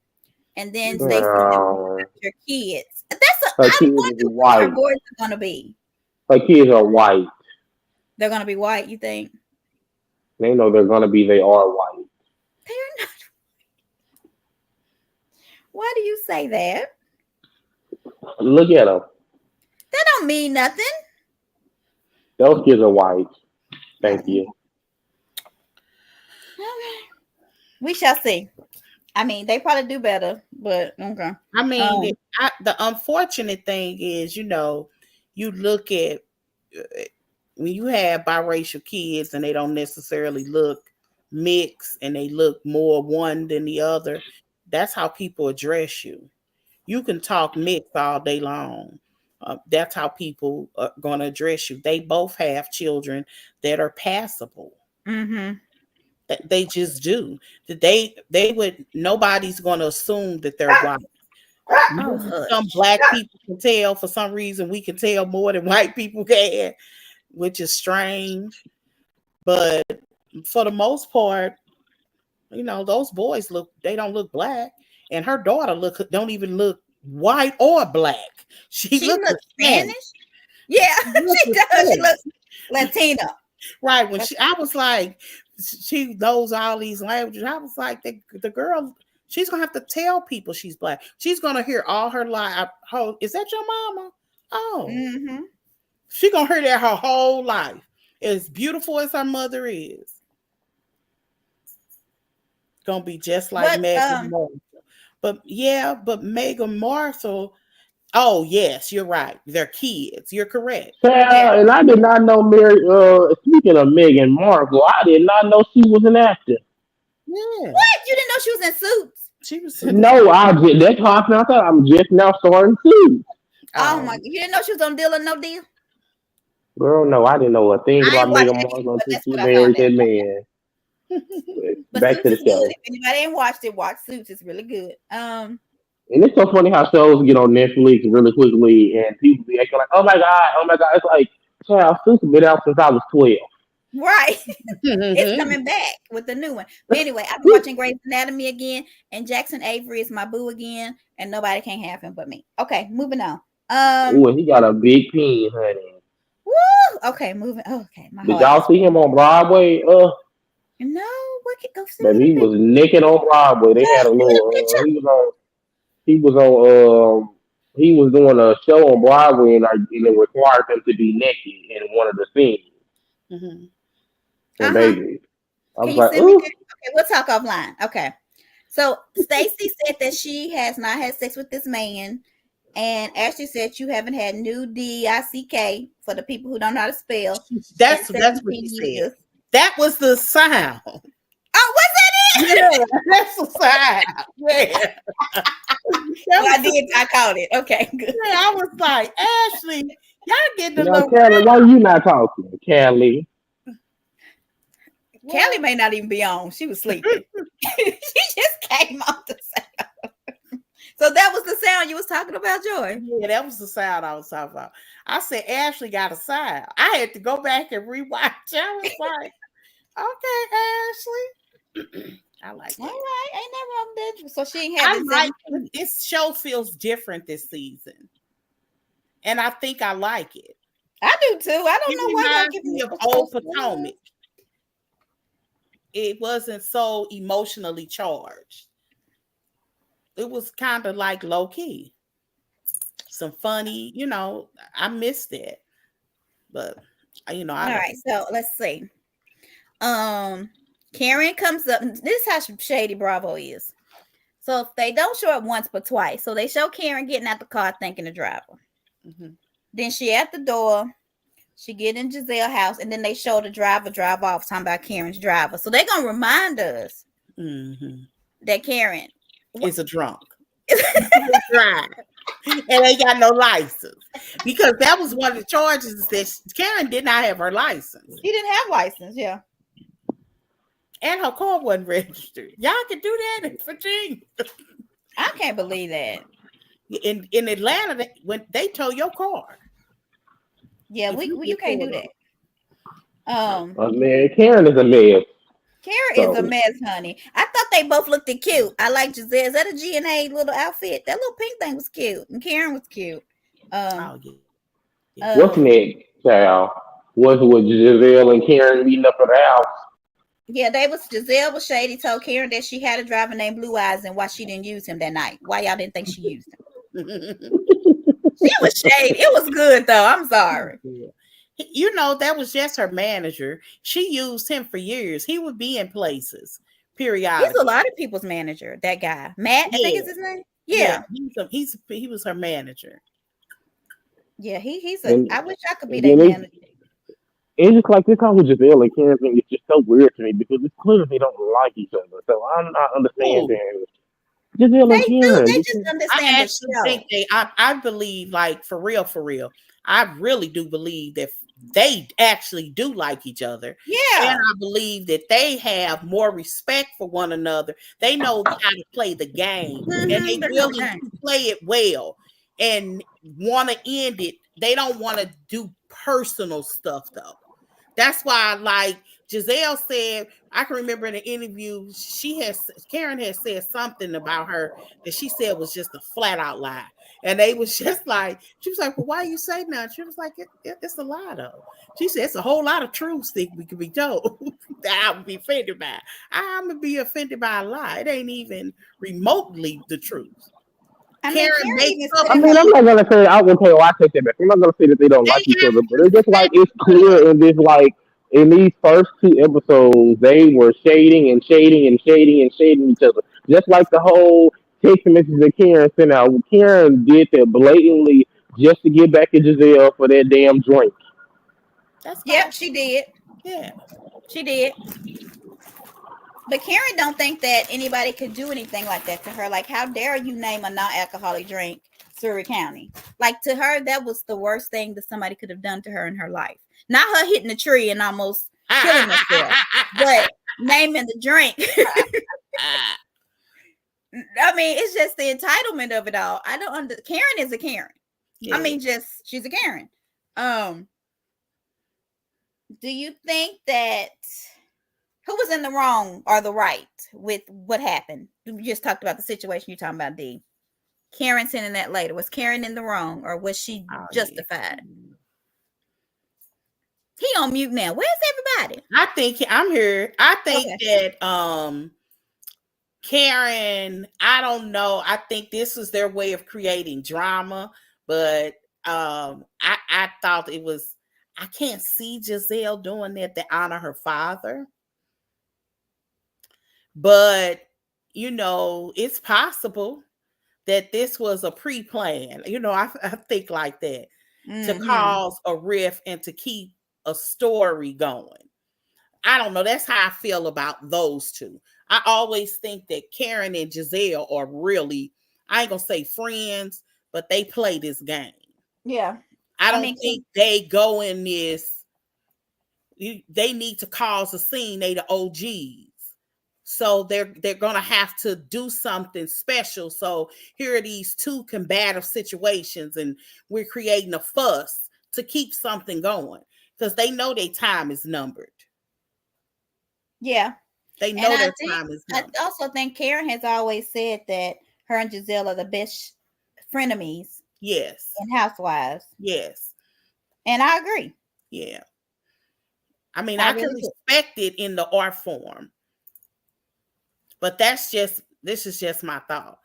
and then Stacey said No, your kids. her I kids is wonder what her white. boys are gonna be. Her kids are white. They're gonna be white, you think? They know they're gonna be. They are white. They're not. Why do you say that? Look at them. That don't mean nothing. Those kids are white. Thank you. Okay. We shall see. I mean, they probably do better, but okay. I mean, the unfortunate thing is, you look at when you have biracial kids and they don't necessarily look mixed and they look more one than the other. That's how people address you. You can talk mixed all day long. That's how people are going to address you. They both have children that are passable. Mm-hmm. They just do. They would. Nobody's going to assume that they're white. Oh, Some black people can tell. For some reason, we can tell more than white people can, which is strange. But for the most part, those boys they don't look black, and her daughter don't even look white or black. She looks Spanish. Yeah, she does. She looks Latina. Right. When I was like, she knows all these languages. I was like, the girl, she's gonna have to tell people she's black. She's gonna hear all her life. Oh, is that your mama? Oh, mm-hmm. She's gonna hear that her whole life. As beautiful as her mother is, gonna be just like Meghan Markle. But Meghan Markle, Oh yes, you're right. They're kids. You're correct. Yeah. And I did not know Mary. Speaking of Meghan Markle, I did not know she was an actor. Yeah, What? You didn't know she was in Suits? she was. No, that's how I found out. I'm just now starting to. Oh my! You didn't know she was on Deal or No Deal? Girl, no, I didn't know a thing I about ain't watched Meghan that either, Markle but until that's she what I found married out. that man. But Back Suits to the is good. show. If anybody ain't watched it, watch Suits. It's really good. And it's so funny how shows get on Netflix really quickly, and people be acting like, "Oh my god, oh my god!" It's like, child, Suits has been out since I was 12. Right. It's coming back with the new one. But anyway, I've been watching Grey's Anatomy again, and Jackson Avery is my boo again, and nobody can have him but me. Okay, moving on. Ooh, and he got a big peen, honey. Woo! Okay, moving. Okay, my Did heart y'all is. see him on Broadway? No, what could go see Baby, the he picture? was naked on Broadway. They had a See the little. picture? He was on. He was doing a show on Broadway, and it required him to be naked in one of the scenes. Mm-hmm. And baby, I Can was you like, send me ooh. that? Okay, we'll talk offline. Okay. So Stacy said that she has not had sex with this man. And Ashley said you haven't had new DICK for the people who don't know how to spell. That's in what he 17 said. years. That was the sound. Oh, was that it? Yeah, that's the sound. Yeah. I caught it. Okay, good. Yeah, I was like, Ashley, y'all getting a Now, little. Callie, why are you not talking, Callie? Callie may not even be on. She was sleeping. She just came off the sound. So that was the sound you was talking about, Joy? Yeah, that was the sound I was talking about. I said Ashley got a sound. I had to go back and rewatch. I was like, okay, Ashley. I like it. All right, ain't nothing wrong with that. So she ain't had this show feels different this season, and I think I like it. I do too. I don't know why y'all reminds give me me of Old Potomac. It wasn't so emotionally charged. It was kind of like low key, some funny. I missed it, but all right. So let's see. Karen comes up. This is how shady Bravo is. So if they don't show it once but twice, so they show Karen getting out the car thanking the driver. Mm-hmm. Then she at the door. She get in Gizelle's house, and then they show the driver drive off, talking about Karen's driver. So they're gonna remind us that Karen is a drunk. And they got no license, because that was one of the charges, that Karen did not have her license. She didn't have license, yeah. And her car wasn't registered. Y'all can do that in Virginia. I can't believe that. In Atlanta, when they tow your car. Yeah, you can't do that. Man, Karen is a mess. Karen is a mess, honey. I thought they both looked cute. I like Gizelle. Is that a G&A little outfit? That little pink thing was cute, and Karen was cute. What's next, child? Was Gizelle and Karen meeting up at the house? Yeah, Gizelle was shady. Told Karen that she had a driver named Blue Eyes, and why she didn't use him that night. Why y'all didn't think she used him? She was shady. It was good though. I'm sorry. That was just her manager. She used him for years. He would be in places periodically. He's a lot of people's manager. That guy, Matt, I think is his name. Yeah, he was her manager. Yeah, I wish I could be their manager. It's just like this time with Gizelle and Karen thing. It's just so weird to me, because it's clear they don't like each other. So I'm not understanding. Gizelle and Karen. They just understand the show. I believe, like, for real, I really do believe that they actually do like each other. Yeah. And I believe that they have more respect for one another. They know how to play the game, and they willing to play it well and want to end it. They don't want to do personal stuff, though. That's why, like Gizelle said, I can remember in an interview, Karen had said something about her that she said was just a flat out lie. And they was just like, she was like, well, why you say that? She was like, it's a lie, though. She said, it's a whole lot of truths that we could be told that I would be offended by. I'm going to be offended by a lie. It ain't even remotely the truth. I'm not gonna say I take that back. I'm not gonna say that they don't like each other, but it's just like it's clear in these first two episodes they were shading each other, just like the whole text message that Karen sent out. Karen did that blatantly just to get back at Gizelle for that damn drink. Yep, she did. Yeah, she did. But Karen don't think that anybody could do anything like that to her. Like, how dare you name a non-alcoholic drink Surrey County? Like, to her, that was the worst thing that somebody could have done to her in her life. Not her hitting a tree and almost killing herself, but naming the drink. I mean, it's just the entitlement of it all. I don't Karen is a Karen. Yeah. I mean, she's a Karen. Do you think that who was in the wrong or the right with what happened? We just talked about the situation you're talking about, D. Karen sending that later. Was Karen in the wrong or was she justified? Yeah. He on mute now. Where's everybody? I think I'm here. I think that Karen, I don't know. I think this was their way of creating drama, but I thought it was, I can't see Gizelle doing that to honor her father. But, you know, it's possible that this was a pre-plan. You know, I think like that to cause a rift and to keep a story going. I don't know. That's how I feel about those two. I always think that Karen and Gizelle are really, I ain't gonna say friends, but they play this game. Yeah. I don't think they go in this, they need to cause a scene. They the OGs. So they're going to have to do something special. So here are these two combative situations and we're creating a fuss to keep something going because they know their time is numbered. Yeah. They know their time is numbered. I also think Karen has always said that her and Gizelle are the best frenemies. Yes. And housewives. Yes. And I agree. Yeah. I mean, I can respect it in the art form. But this is just my thought.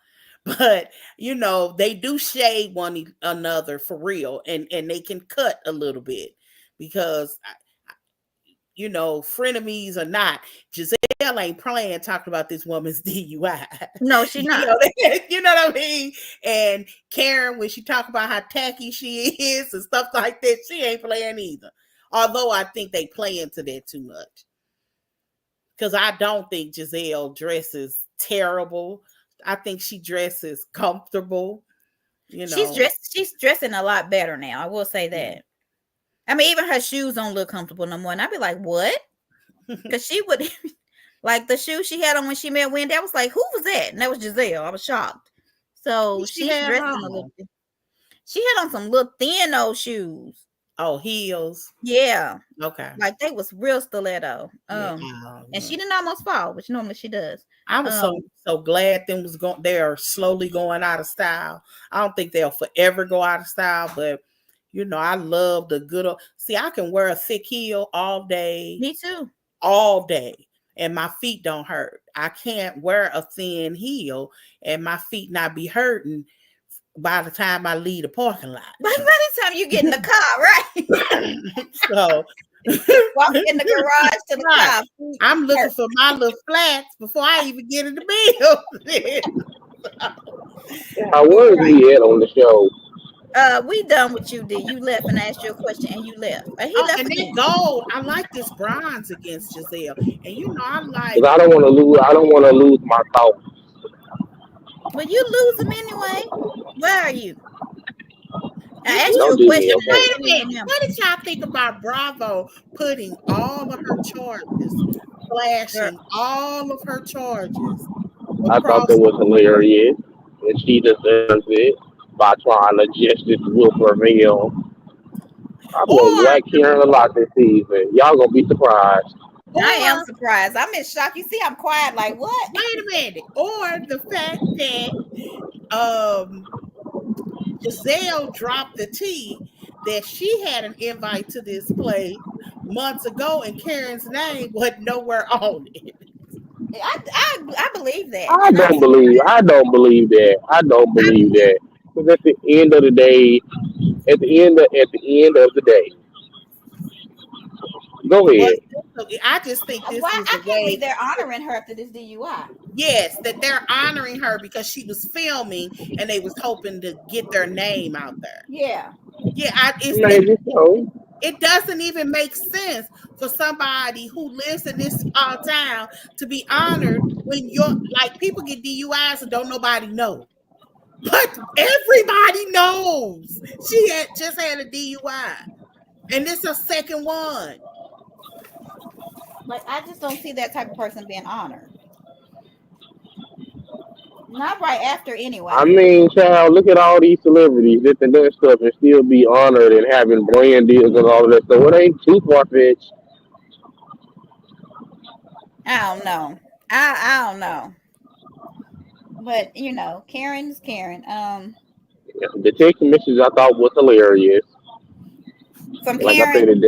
But, you know, they do shade one another for real. And they can cut a little bit because, you know, frenemies or not, Gizelle ain't playing talking about this woman's DUI. No, she's not. You know what I mean? And Karen, when she talk about how tacky she is and stuff like that, she ain't playing either. Although I think they play into that too much. Because I don't think Gizelle dresses terrible. I think she dresses comfortable. You know, she's dressing a lot better now. I will say that. I mean, even her shoes don't look comfortable no more. And I'd be like, what? Because she would, like the shoes she had on when she met Wendy, I was like, who was that? And that was Gizelle. I was shocked. So she's dressing a little bit. She had on some little thin old shoes. Oh, heels. Yeah. Okay. Like they was real stiletto. And she didn't almost fall, which normally she does. I was so glad they are slowly going out of style. I don't think they'll forever go out of style, but you know, I love the good old. See, I can wear a thick heel all day. Me too. All day. And my feet don't hurt. I can't wear a thin heel and my feet not be hurting by the time I leave the parking lot. By the time you get in the car, right? So walk in the garage to the car. I'm looking for my little flats before I even get in the building. How was we at on the show? We done with you, D. You left and I asked you a question and you left. He left and then gold. I like this bronze against Gizelle. And you know, I like. I don't want to lose my thoughts. Well, you lose them anyway. Where are you? I asked you a question. Wait a minute. What did y'all think about Bravo putting all of her charges, flashing all of her charges? I thought it was hilarious, and she deserves it by trying to justice will prevail. I'm gonna whack Karen a lot this season. Y'all gonna be surprised. I am surprised. I'm in shock. You see, I'm quiet. Like what? Wait a minute. Or the fact that Gizelle dropped the tea that she had an invite to this play months ago, and Karen's name was nowhere on it. I believe that. I don't believe that. Because at the end of the day, go ahead. I just think this is I can't believe they're honoring her after this DUI. Yes, that they're honoring her because she was filming and they was hoping to get their name out there. Yeah. Yeah, Maybe so. it doesn't even make sense for somebody who lives in this small town to be honored when you're like people get DUIs and don't nobody know. But everybody knows she had just had a DUI. And this is a second one. Like, I just don't see that type of person being honored. Not right after, anyway. I mean, child, look at all these celebrities that can do stuff and still be honored and having brand deals and all of that stuff. It ain't too far fetched. I don't know. I don't know. But Karen is Karen. The text message I thought was hilarious. From Like Karen. I said, it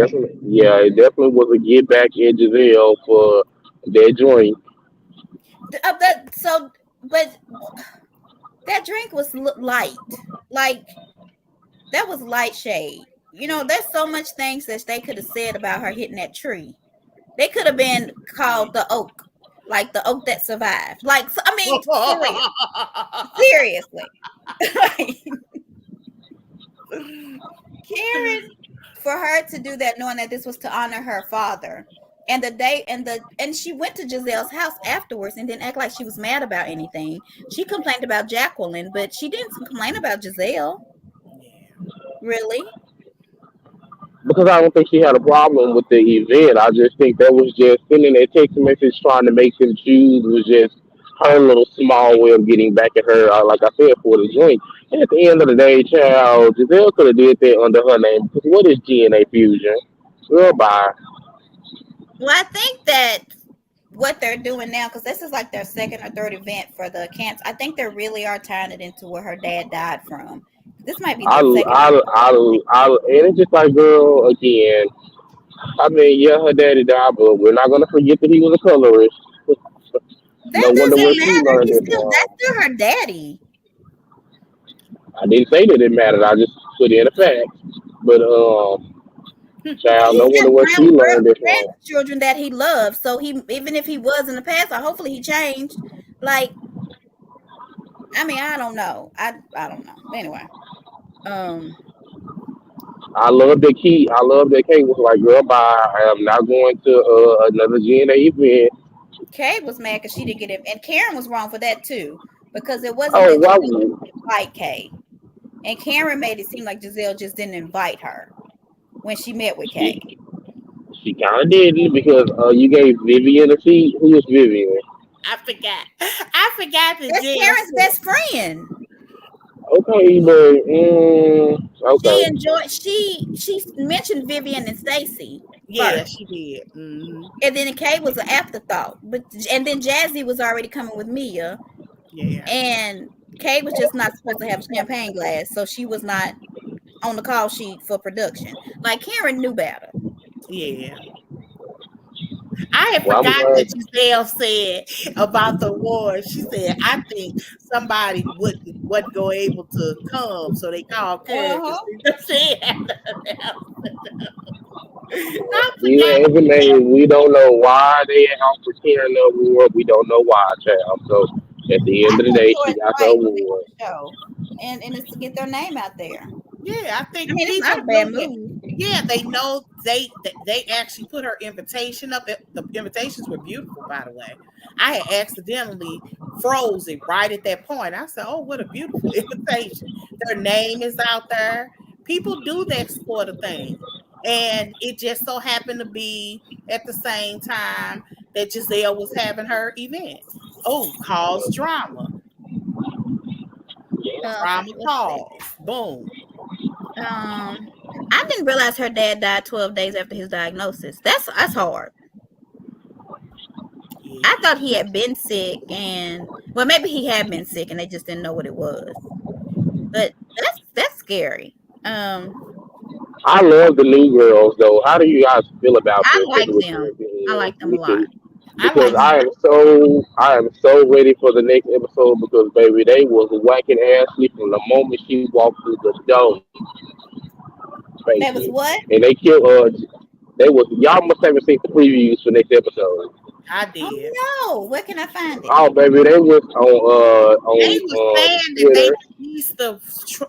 definitely was a get back at Gizelle for that drink. But that drink was light. Like, that was light shade. There's so much things that they could have said about her hitting that tree. They could have been called the oak, like the oak that survived. Like, I mean, seriously. Karen, for her to do that, knowing that this was to honor her father, and she went to Gizelle's house afterwards and didn't act like she was mad about anything. She complained about Jacqueline, but she didn't complain about Gizelle. Really? Because I don't think she had a problem with the event. I just think that was just sending a text message trying to make them choose was just her little small way of getting back at her, like I said, for the drink. And at the end of the day, child, Gizelle could have did that under her name. Because what is GNA Fusion? Girl, bye. Well, I think that what they're doing now, because this is like their second or third event for the cancer, I think they really are tying it into where her dad died from. This might be the second. And it's just like, girl, again, I mean, yeah, her daddy died, but we're not going to forget that he was a colorist. That doesn't matter. That's still her daddy. I didn't say that it mattered. I just put in a fact. But, child, no wonder where she learned it from. Children that he loved. So even if he was in the past, hopefully he changed. Like, I mean, I don't know. I don't know. Anyway. I love that Kate was like, girl, bye. I am not going to another GNA event. Kate was mad because she didn't get it. And Karen was wrong for that too. Because it wasn't that Giselle didn't invite Kate. And Karen made it seem like Gizelle just didn't invite her when she met with Kate. She kind of didn't because you gave Vivian a seat. Who was Vivian? I forgot that. That's Karen's best friend. Okay, but okay. She mentioned Vivian and Stacy. Yeah, first. she did. Mm-hmm. And then Kay was an afterthought. And then Jazzy was already coming with Mia. Yeah. And Kay was just not supposed to have a champagne glass, so she was not on the call sheet for production. Like, Karen knew better. Yeah. I had forgot that Gizelle said about the award. She said, I think somebody wasn't go able to come, so they called Karen. Yeah, we don't know why they offered Karen the award. We don't know why, child. So at the end of the day, she got the award. And it's to get their name out there. Yeah, I think it's not a bad move. Yeah, they know they actually put her invitation up. The invitations were beautiful, by the way. I had accidentally froze it right at that point. I said, "Oh, what a beautiful invitation!" Their name is out there. People do that sort of thing, and it just so happened to be at the same time that Gizelle was having her event. Oh, cause drama. Drama calls. Boom. I didn't realize her dad died 12 days after his diagnosis. That's hard. Yeah. I thought he had been sick, well, maybe he had been sick and they just didn't know what it was. But that's scary. I love the new girls though. How do you guys feel about this? I like them a lot. Because I am so ready for the next episode because baby, they was whacking Ashley from the moment she walked through the door. Baby. That was what? And they killed y'all must haven't seen the previews for next episode. I did. Oh no, where can I find it? Oh baby, they was They were saying Twitter. that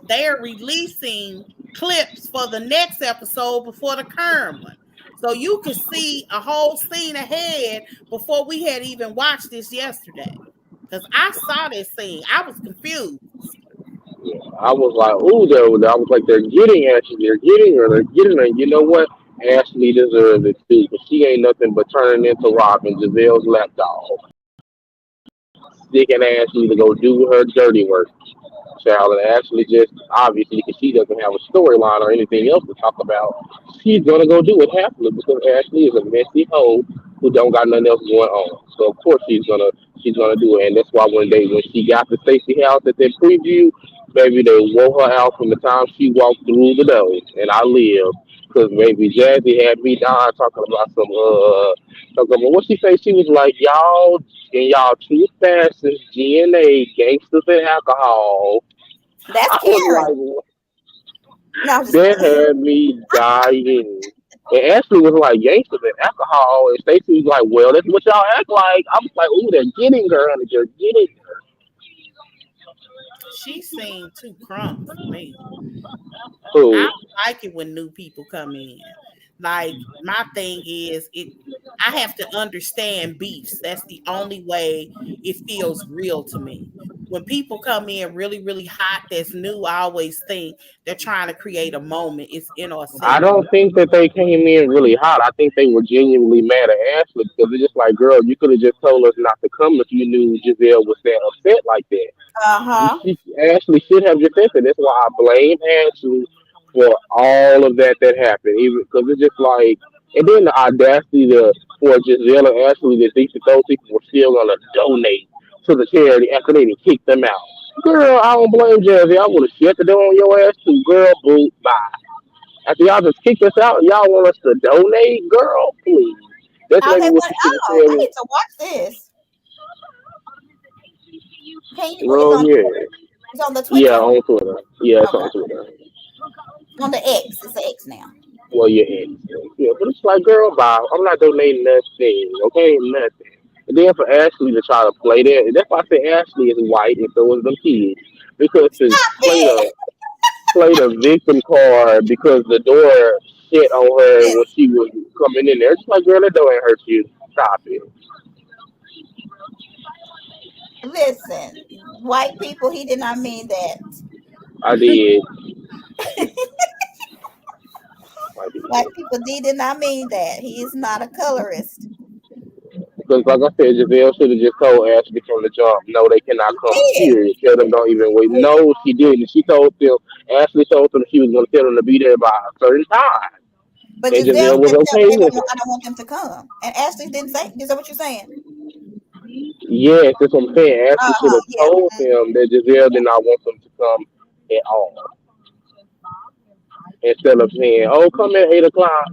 they're releasing clips for the next episode before the current one. So you could see a whole scene ahead before we had even watched this yesterday. Because I saw this scene. I was confused. I was like, ooh, I was like, they're getting Ashley, they're getting her, they're getting her. You know what? Ashley deserves it too, but she ain't nothing but turning into Robin, Giselle's lapdog, sticking Ashley to go do her dirty work. Child, and Ashley just obviously because she doesn't have a storyline or anything else to talk about, she's gonna go do it happily because Ashley is a messy hoe who don't got nothing else going on. So of course she's gonna do it, and that's why when she got to Stacey house at that preview, baby, they wore her out from the time she walked through the door, and I live. Cause baby Jazzy had me dying talking about talking about what she say. She was like, y'all and y'all too fast as GNA, gangsters and alcohol. That's I was Karen. like, No, that had me dying. And Ashley was like, gangsters and alcohol. And Stacey was like, well, that's what y'all act like. I was like, ooh, they're getting her, honey. They're getting She seemed too crumb for me. her. I Ooh. don't like it when new people come in. Like my thing is I have to understand beefs. That's the only way it feels real to me. When people come in really, really hot, that's new, I always think they're trying to create a moment. It's I inauthentic. don't think that they came in really hot. I think they were genuinely mad at Ashley because they're just like, girl, you could have just told us not to come if you knew Giselle was that upset like that. uh-huh. Ashley should have just said that. That's why I blame Ashley for all of that happened. Even because it's just like, and then the audacity for Giselle and Ashley to think that those people were still gonna donate to the charity after they didn't kick them out. Girl, I don't blame Jazzy. I would have shut the door on your ass too. Girl, boo, bye. After y'all just kicked us out, y'all want us to donate? Girl, please. That's Oh, maybe they what went. you should have Oh, I said. need to watch this. Can you? It's Well, on. yeah. It's on the Yeah, Twitter. on Twitter. Yeah, it's Okay. on Twitter. On the X. It's the X now. Well, yeah, yeah, but it's like, girl, bye. I'm not donating nothing, okay? Nothing. And then for Ashley to try to play that, that's why I say Ashley is white and so is them kids. Because to Stop play it. the victim card because the door shit on her when Listen. she was coming in there. It's like, girl, that door ain't hurt you. Stop it. Listen. White people. He did not mean that. I did. I White did. people. He did not mean that. He is not a colorist. Because, like I said, Giselle should have just told Ashley from the jump, no, they cannot He come. did. Period. Tell them don't even wait. No, she didn't. She told them, Ashley told them she was going to tell them to be there by a certain time. But And Giselle Giselle was said, "Tell them okay they with don't. it. I don't want them to come." And Ashley didn't say. Is that what you're saying? Yes, that's what I'm saying. Uh Ashley should huh. have Yeah. told them that Giselle did not want them to come at all. Instead of saying, oh, come at 8 o'clock.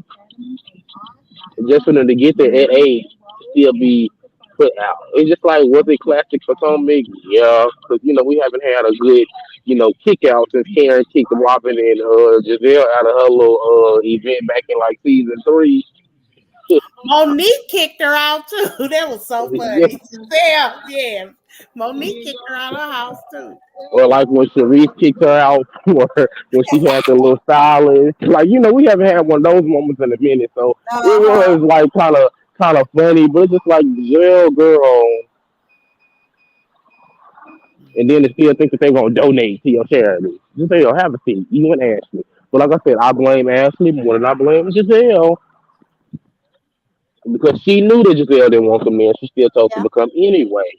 Just for them to get there at 8, still be put out. It's just like, was it classic for Potomac? Yeah, because, we haven't had a good, kick out since Karen kicked Robin and Giselle out of her little event back in like season 3. Monique kicked her out too. That was so Yeah. funny. Yeah. Monique kicked her out of her house too. Or like when Sharice kicked her out for when she had the little stylist. Like, we haven't had one of those moments in a minute. So it Uh huh. was like kind of funny, but it's just like, girl, girl. And then they still think that they're gonna donate to your charity. Just say, have a seat, you and Ashley. But like I said, I blame Ashley more than I blame Giselle because she knew that Giselle didn't want them in. She still told them Yeah. to come anyway.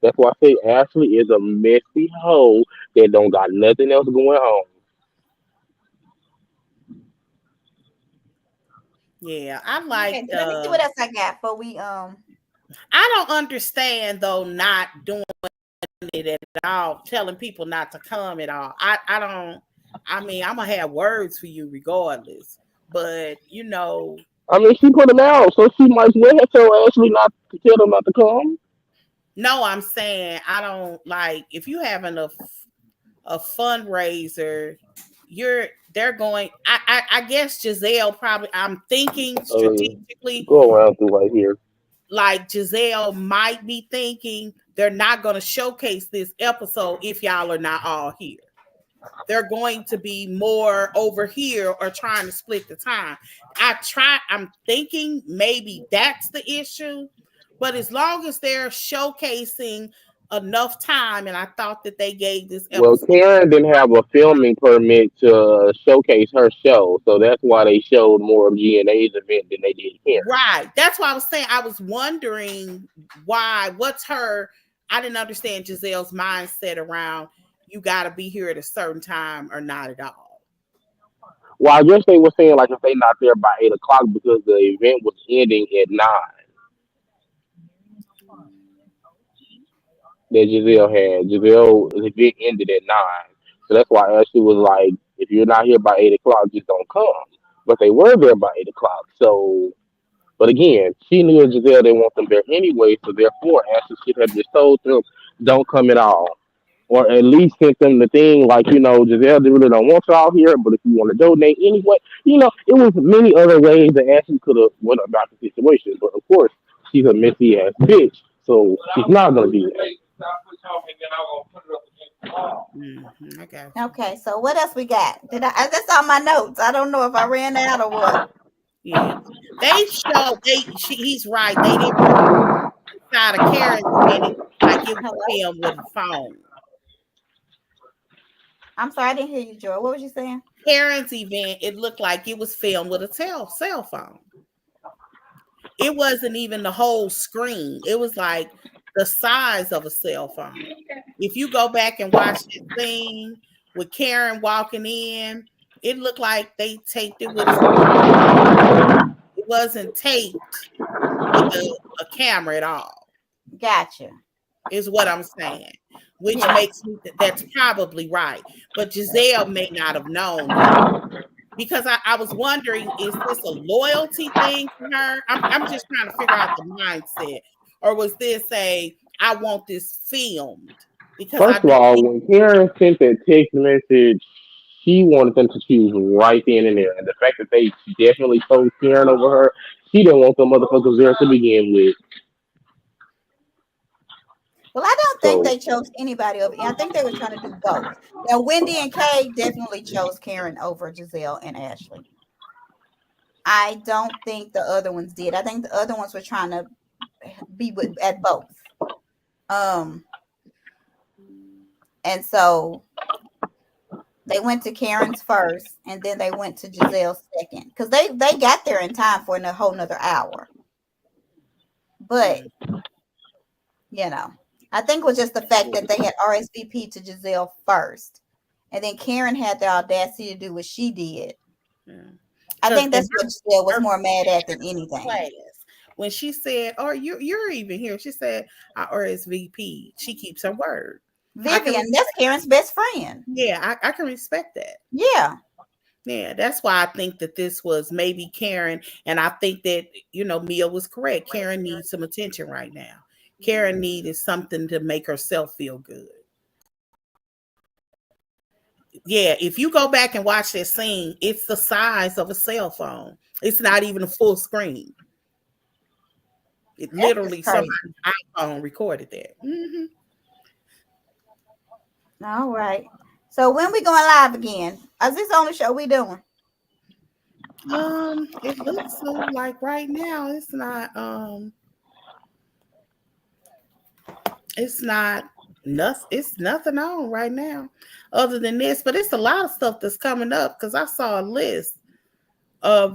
That's why I say Ashley is a messy hoe that don't got nothing else going on. Yeah, I Okay. like Let me see what else I got for we. I don't understand though not doing it at all, telling people not to come at all. I don't. I mean, I'm gonna have words for you regardless, but I mean, she put them out, so she might as well have told Ashley not to tell them not to come. no, I'm saying I don't like if you having a fundraiser, they're going. I guess Giselle probably. I'm thinking Uh, strategically Go around through right here. like Gizelle might be thinking they're not going to showcase this episode if y'all are not all here. They're going to be more over here or trying to split the time. I'm thinking maybe that's the issue, but as long as they're showcasing enough time, and I thought that they gave this episode. Well, Karen didn't have a filming permit to showcase her show, so that's why they showed more of GNA's event than they did Karen. Right. That's why I was saying, I was wondering why, I didn't understand Gizelle's mindset around you got to be here at a certain time or not at all. Well, I guess they were saying like if they not there by 8 o'clock because the event was ending at 9. That Gizelle's event ended at 9, so that's why Ashley was like, if you're not here by 8 o'clock, just don't come. But they were there by 8 o'clock, so. But again, she knew Giselle didn't want them there anyway, so therefore Ashley should have just told them, don't come at all. Or at least sent them the thing like, Giselle really don't want y'all here, but if you want to donate anyway, it was many other ways that Ashley could have went about the situation. But of course, she's a messy ass bitch, so she's not gonna do that. Okay, so what else we got? That's on my notes. I don't know if I ran out or what. Yeah, he's right. They didn't try to carry it like it was filmed with a phone. I'm sorry, I didn't hear you, Joy. What was you saying? Karen's event, it looked like it was filmed with a cell phone. It wasn't even the whole screen. It was like the size of a cell phone. If you go back and watch the scene with Karen walking in, it looked like they taped it with it wasn't taped with a camera at all. Gotcha. Is what I'm saying. Which makes me that's probably right. But Gizelle may not have known that. Because I was wondering, is this a loyalty thing for her? I'm just trying to figure out the mindset. Or was this I want this filmed? Because first of all, when Karen sent that text message, she wanted them to choose right then and there. And the fact that they definitely chose Karen over her, she didn't want them motherfuckers there to begin with. Well, I don't think they chose anybody over. I think they were trying to do both. Now, Wendy and Kay definitely chose Karen over Gizelle and Ashley. I don't think the other ones did. I think the other ones were trying to be at both. And so they went to Karen's first, and then they went to Gizelle's second because they got there in time for a whole nother hour. But I think it was just the fact that they had RSVP to Gizelle first, and then Karen had the audacity to do what she did. Yeah. I think that's what Gizelle was more mad at than anything. When she said, "Oh, you're even here," she said, "I RSVP." She keeps her word. Vivian, that's Karen's best friend. Yeah, I can respect that. Yeah. Yeah, that's why I think that this was maybe Karen, and I think that Mia was correct. Karen needs some attention right now. Karen needed something to make herself feel good. Yeah, if you go back and watch that scene, it's the size of a cell phone. It's not even a full screen. It literally somebody's iPhone recorded that. Mm-hmm. All right. So when we going live again? Is this the only show we doing? It looks like right now it's not. It's nothing on right now other than this, but it's a lot of stuff that's coming up because I saw a list of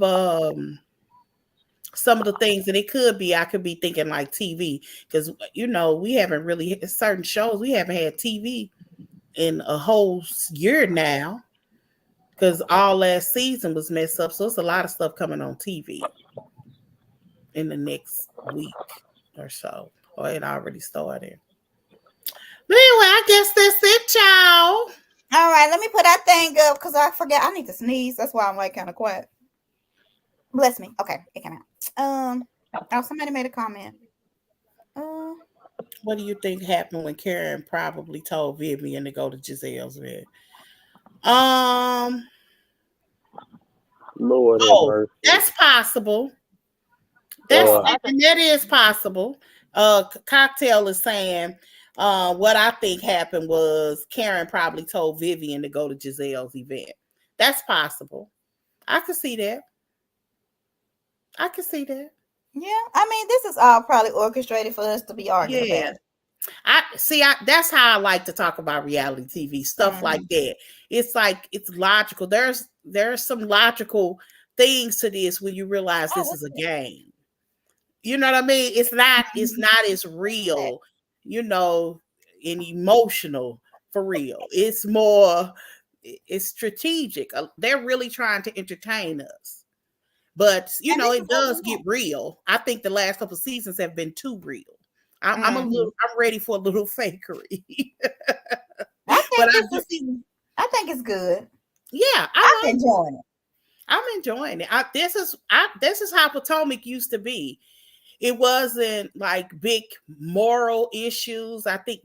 some of the things, and it could be I could be thinking like TV because we haven't really certain shows we haven't had TV in a whole year now because all last season was messed up, so it's a lot of stuff coming on TV in the next week or so, or it already started. But anyway, I guess that's it, y'all. All right, let me put that thing up because I forget. I need to sneeze. That's why I'm kind of quiet. Bless me. Okay, it came out. Somebody made a comment. What do you think happened when Karen probably told Vivian to go to Gizelle's bed? Lord have mercy. That's possible. And that is possible. Cocktail is saying, what I think happened was Karen probably told Vivian to go to Gizelle's event. That's possible. I could see that. Yeah, I mean, this is all probably orchestrated for us to be arguing about it. That's how I like to talk about reality TV stuff like that. It's like it's logical. There's some logical things to this when you realize this is a game. You know what I mean? It's not as real, and emotional for real. It's more, it's strategic. They're really trying to entertain us. But it does get real. I think the last couple of seasons have been too real. I'm ready for a little fakery. I think it's good. Yeah, I'm enjoying it. I'm enjoying it. This is how Potomac used to be. It wasn't like big moral issues. I think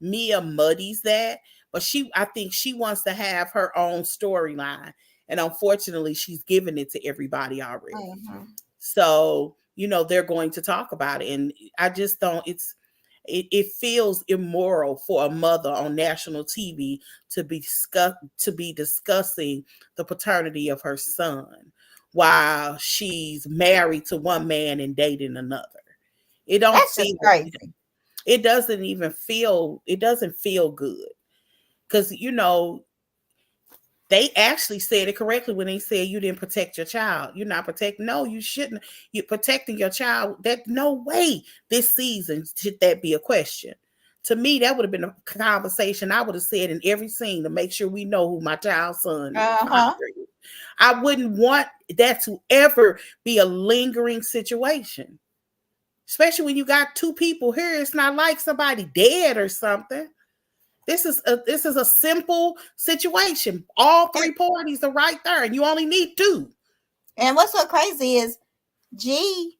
Mia muddies that, but I think she wants to have her own storyline. And unfortunately, she's given it to everybody already. So, they're going to talk about it. And I just don't, it feels immoral for a mother on national TV to be discussing the paternity of her son while she's married to one man and dating another. That's just crazy. It doesn't feel good. Because, they actually said it correctly when they said you didn't protect your child. You're not protecting. No, you shouldn't. You're protecting your child. That no way this season should that be a question. To me, that would have been a conversation I would have said in every scene to make sure we know who my child's son is. I wouldn't want that to ever be a lingering situation, especially when you got two people here. It's not like somebody dead or something. This is a simple situation. All three parties are right there, and you only need two. And what's so crazy is G,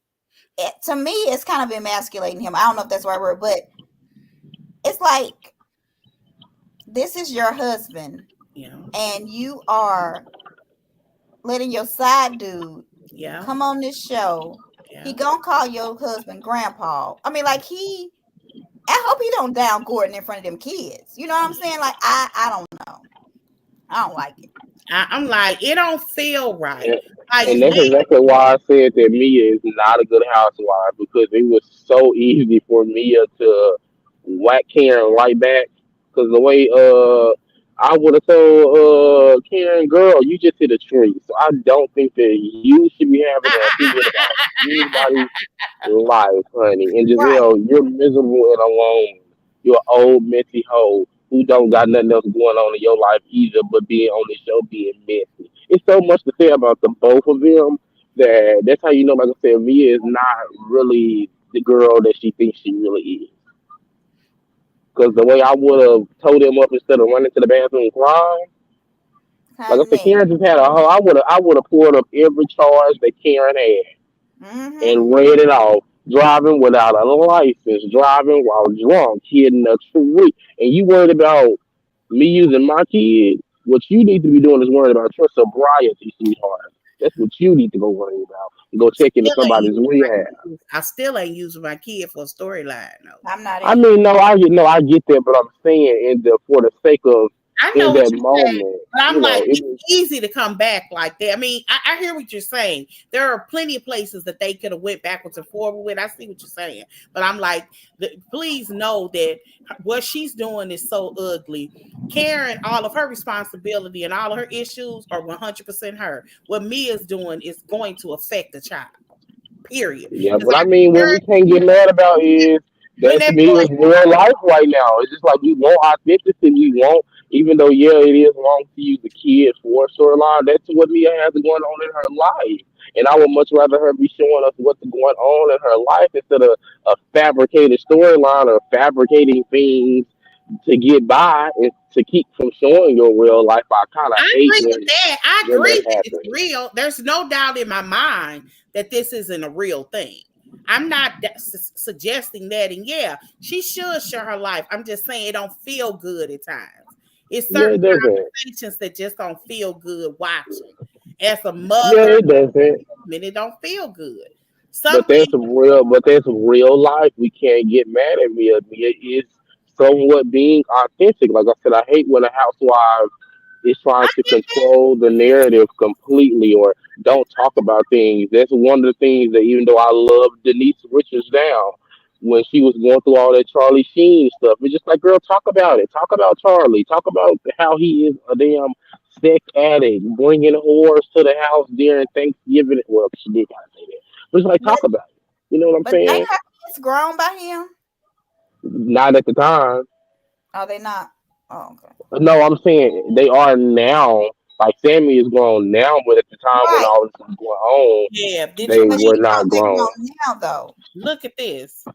to me, it's kind of emasculating him. I don't know if that's the right word, but it's like, this is your husband, and you are letting your side dude come on this show. He gonna call your husband grandpa. I mean, like I hope he don't down Gordon in front of them kids. You know what I'm saying? Like, I don't know. I don't like it. I'm like, it don't feel right. And that's exactly why I said that Mia is not a good housewife, because it was so easy for Mia to whack Karen right back. Because the way I would have told Karen, girl, you just hit a tree. So I don't think that you should be having an opinion about anybody's life, honey. And Gizelle, you're miserable and alone. You're an old messy hoe who don't got nothing else going on in your life either but being on the show being messy. It's so much to say about the both of them that's how you know, like I said, Mia is not really the girl that she thinks she really is. Because the way I would have told him up instead of running to the bathroom crying, like I said, Karen just had I would have pulled up every charge that Karen had and read it off. Driving without a license, driving while drunk, hitting a tree, and you worried about me using my kid. What you need to be doing is worried about your sobriety, sweetheart. That's what you need to go worry about. Go check into somebody's rehab. I still ain't using my kid for a storyline. No, I'm not. I mean, I get that, but I'm saying for the sake of in that moment. But I'm it's easy to come back like that. I mean, I hear what you're saying. There are plenty of places that they could have went backwards and forward with. I see what you're saying. But I'm like, please know that what she's doing is so ugly. Karen, all of her responsibility and all of her issues are 100% her. What Mia's doing is going to affect the child. Period. Yeah, but I mean, what we can't get mad about is that's Mia's real life right now. It's just like we want authenticity. We want, even though, it is wrong to use the kids for a storyline, that's what Mia has going on in her life. And I would much rather her be showing us what's going on in her life instead of a fabricated storyline or fabricating things to get by and to keep from showing your real life. I hate agree with that. I agree that it's real. There's no doubt in my mind that this isn't a real thing. I'm not suggesting that. And she should share her life. I'm just saying it don't feel good at times. It's certain conversations that just don't feel good watching. As a mother, it doesn't. It don't feel good. Some But that's real life. We can't get mad at Mia. Mia is somewhat being authentic. Like I said, I hate when a housewife is trying I to get control the narrative completely or don't talk about things. That's one of the things that even though I love Denise Richards now, when she was going through all that Charlie Sheen stuff, it's just like, girl, talk about it. Talk about Charlie. Talk about how he is a damn sex addict, bringing whores to the house during Thanksgiving. Well, she did kind of say that. But it's like, But talk about it. You know what I'm but ain't saying? her kids grown by him? Not at the time. Are they not? Oh, okay. No, I'm saying they are now. Like Sammy is grown now, but at the time when Right. all this was going on, Yeah. Did they you But read? were she knows not they grown. grown now, though. Look at this.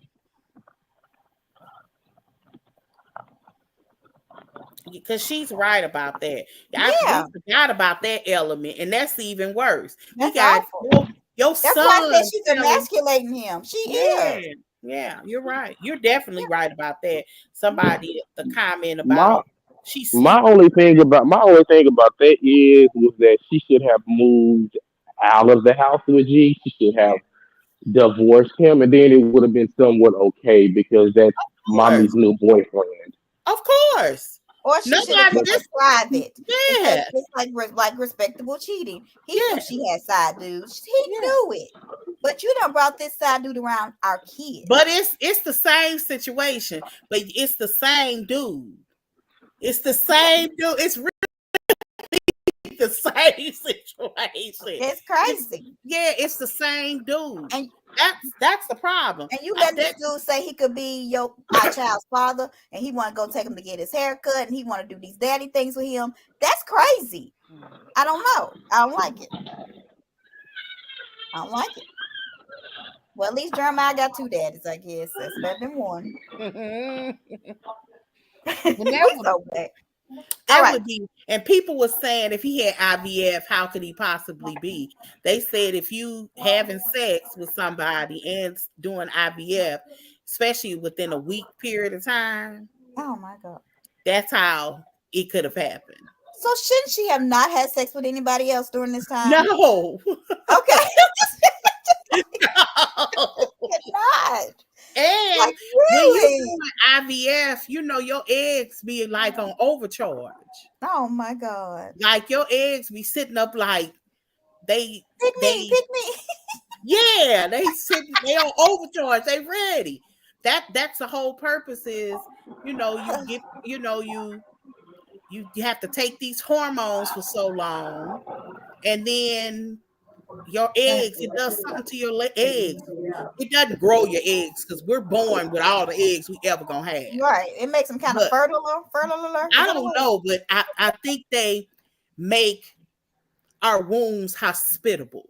Because she's right about that. We Yeah, forgot about that element, and that's even worse. We that's got awful. your That's why I said son she's telling. emasculating him. She Yeah, is. yeah, you're right. You're definitely right about that. Somebody the comment My about she sleep. my only thing about that is was that she should have moved out of the house with G. She should have divorced him, and then it would have been somewhat okay because that's Of mommy's course, new boyfriend. of course. Or she should have Nobody. kept it This. private because Yeah, it's like respectable cheating. He knew yeah, she had side dudes. He yeah. knew it. But you done brought this side dude around our kids. But it's the same situation. But it's the same dude. It's the same dude. It's the same situation. That's crazy. It's the same dude. And That's the problem. and you let this dude say he could be our child's father, and he want to go take him to get his hair cut, and he want to do these daddy things with him. That's crazy. I don't know. I don't like it. I don't like it. Well, at least Jeremiah got two daddies, I guess. That's better than one. And We so bad. that right. would be, and people were saying if he had IVF, how could he possibly be? They said if you having sex with somebody and doing IVF, especially within a week period of time, Oh my God. that's how it could have happened. So shouldn't she have not had sex with anybody else during this time? No. Okay. No. Not. And Like, when you really? doing IVF, your eggs be like on overcharge. Oh my God. Like your eggs be sitting up like they Pick me. yeah, they on overcharge, they ready. That's the whole purpose is, you get, you have to take these hormones for so long, and then your eggs, it does something to your eggs. It doesn't grow your eggs because we're born with all the eggs we ever gonna have. Right. It makes them kind of fertile. I don't know, but I think they make our wombs hospitable.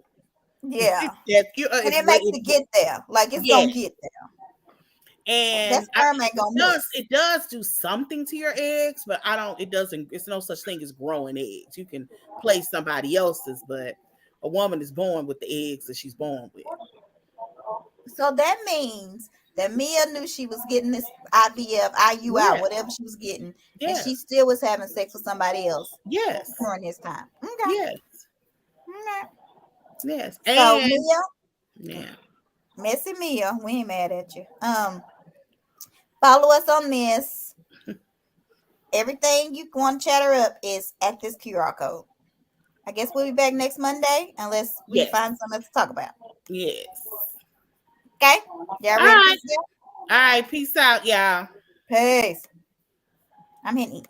Yeah. And it makes it get there. Like it's gonna get there. And that sperm ain't gonna miss. It does do something to your eggs, but it's no such thing as growing eggs. You can place somebody else's, but a woman is born with the eggs that she's born with. So that means that Mia knew she was getting this IVF, IUI, whatever she was getting, and she still was having sex with somebody else. Yes. During this time. Okay. Yes. Okay. Yes. So and Mia, Messy Mia, we ain't mad at you. Follow us on this. Everything you want to chatter up is at this QR code. I guess we'll be back next Monday unless we find something to talk about. Yes. Okay. Y'all ready? All right. Peace out, y'all. Peace. I'm hitting eat.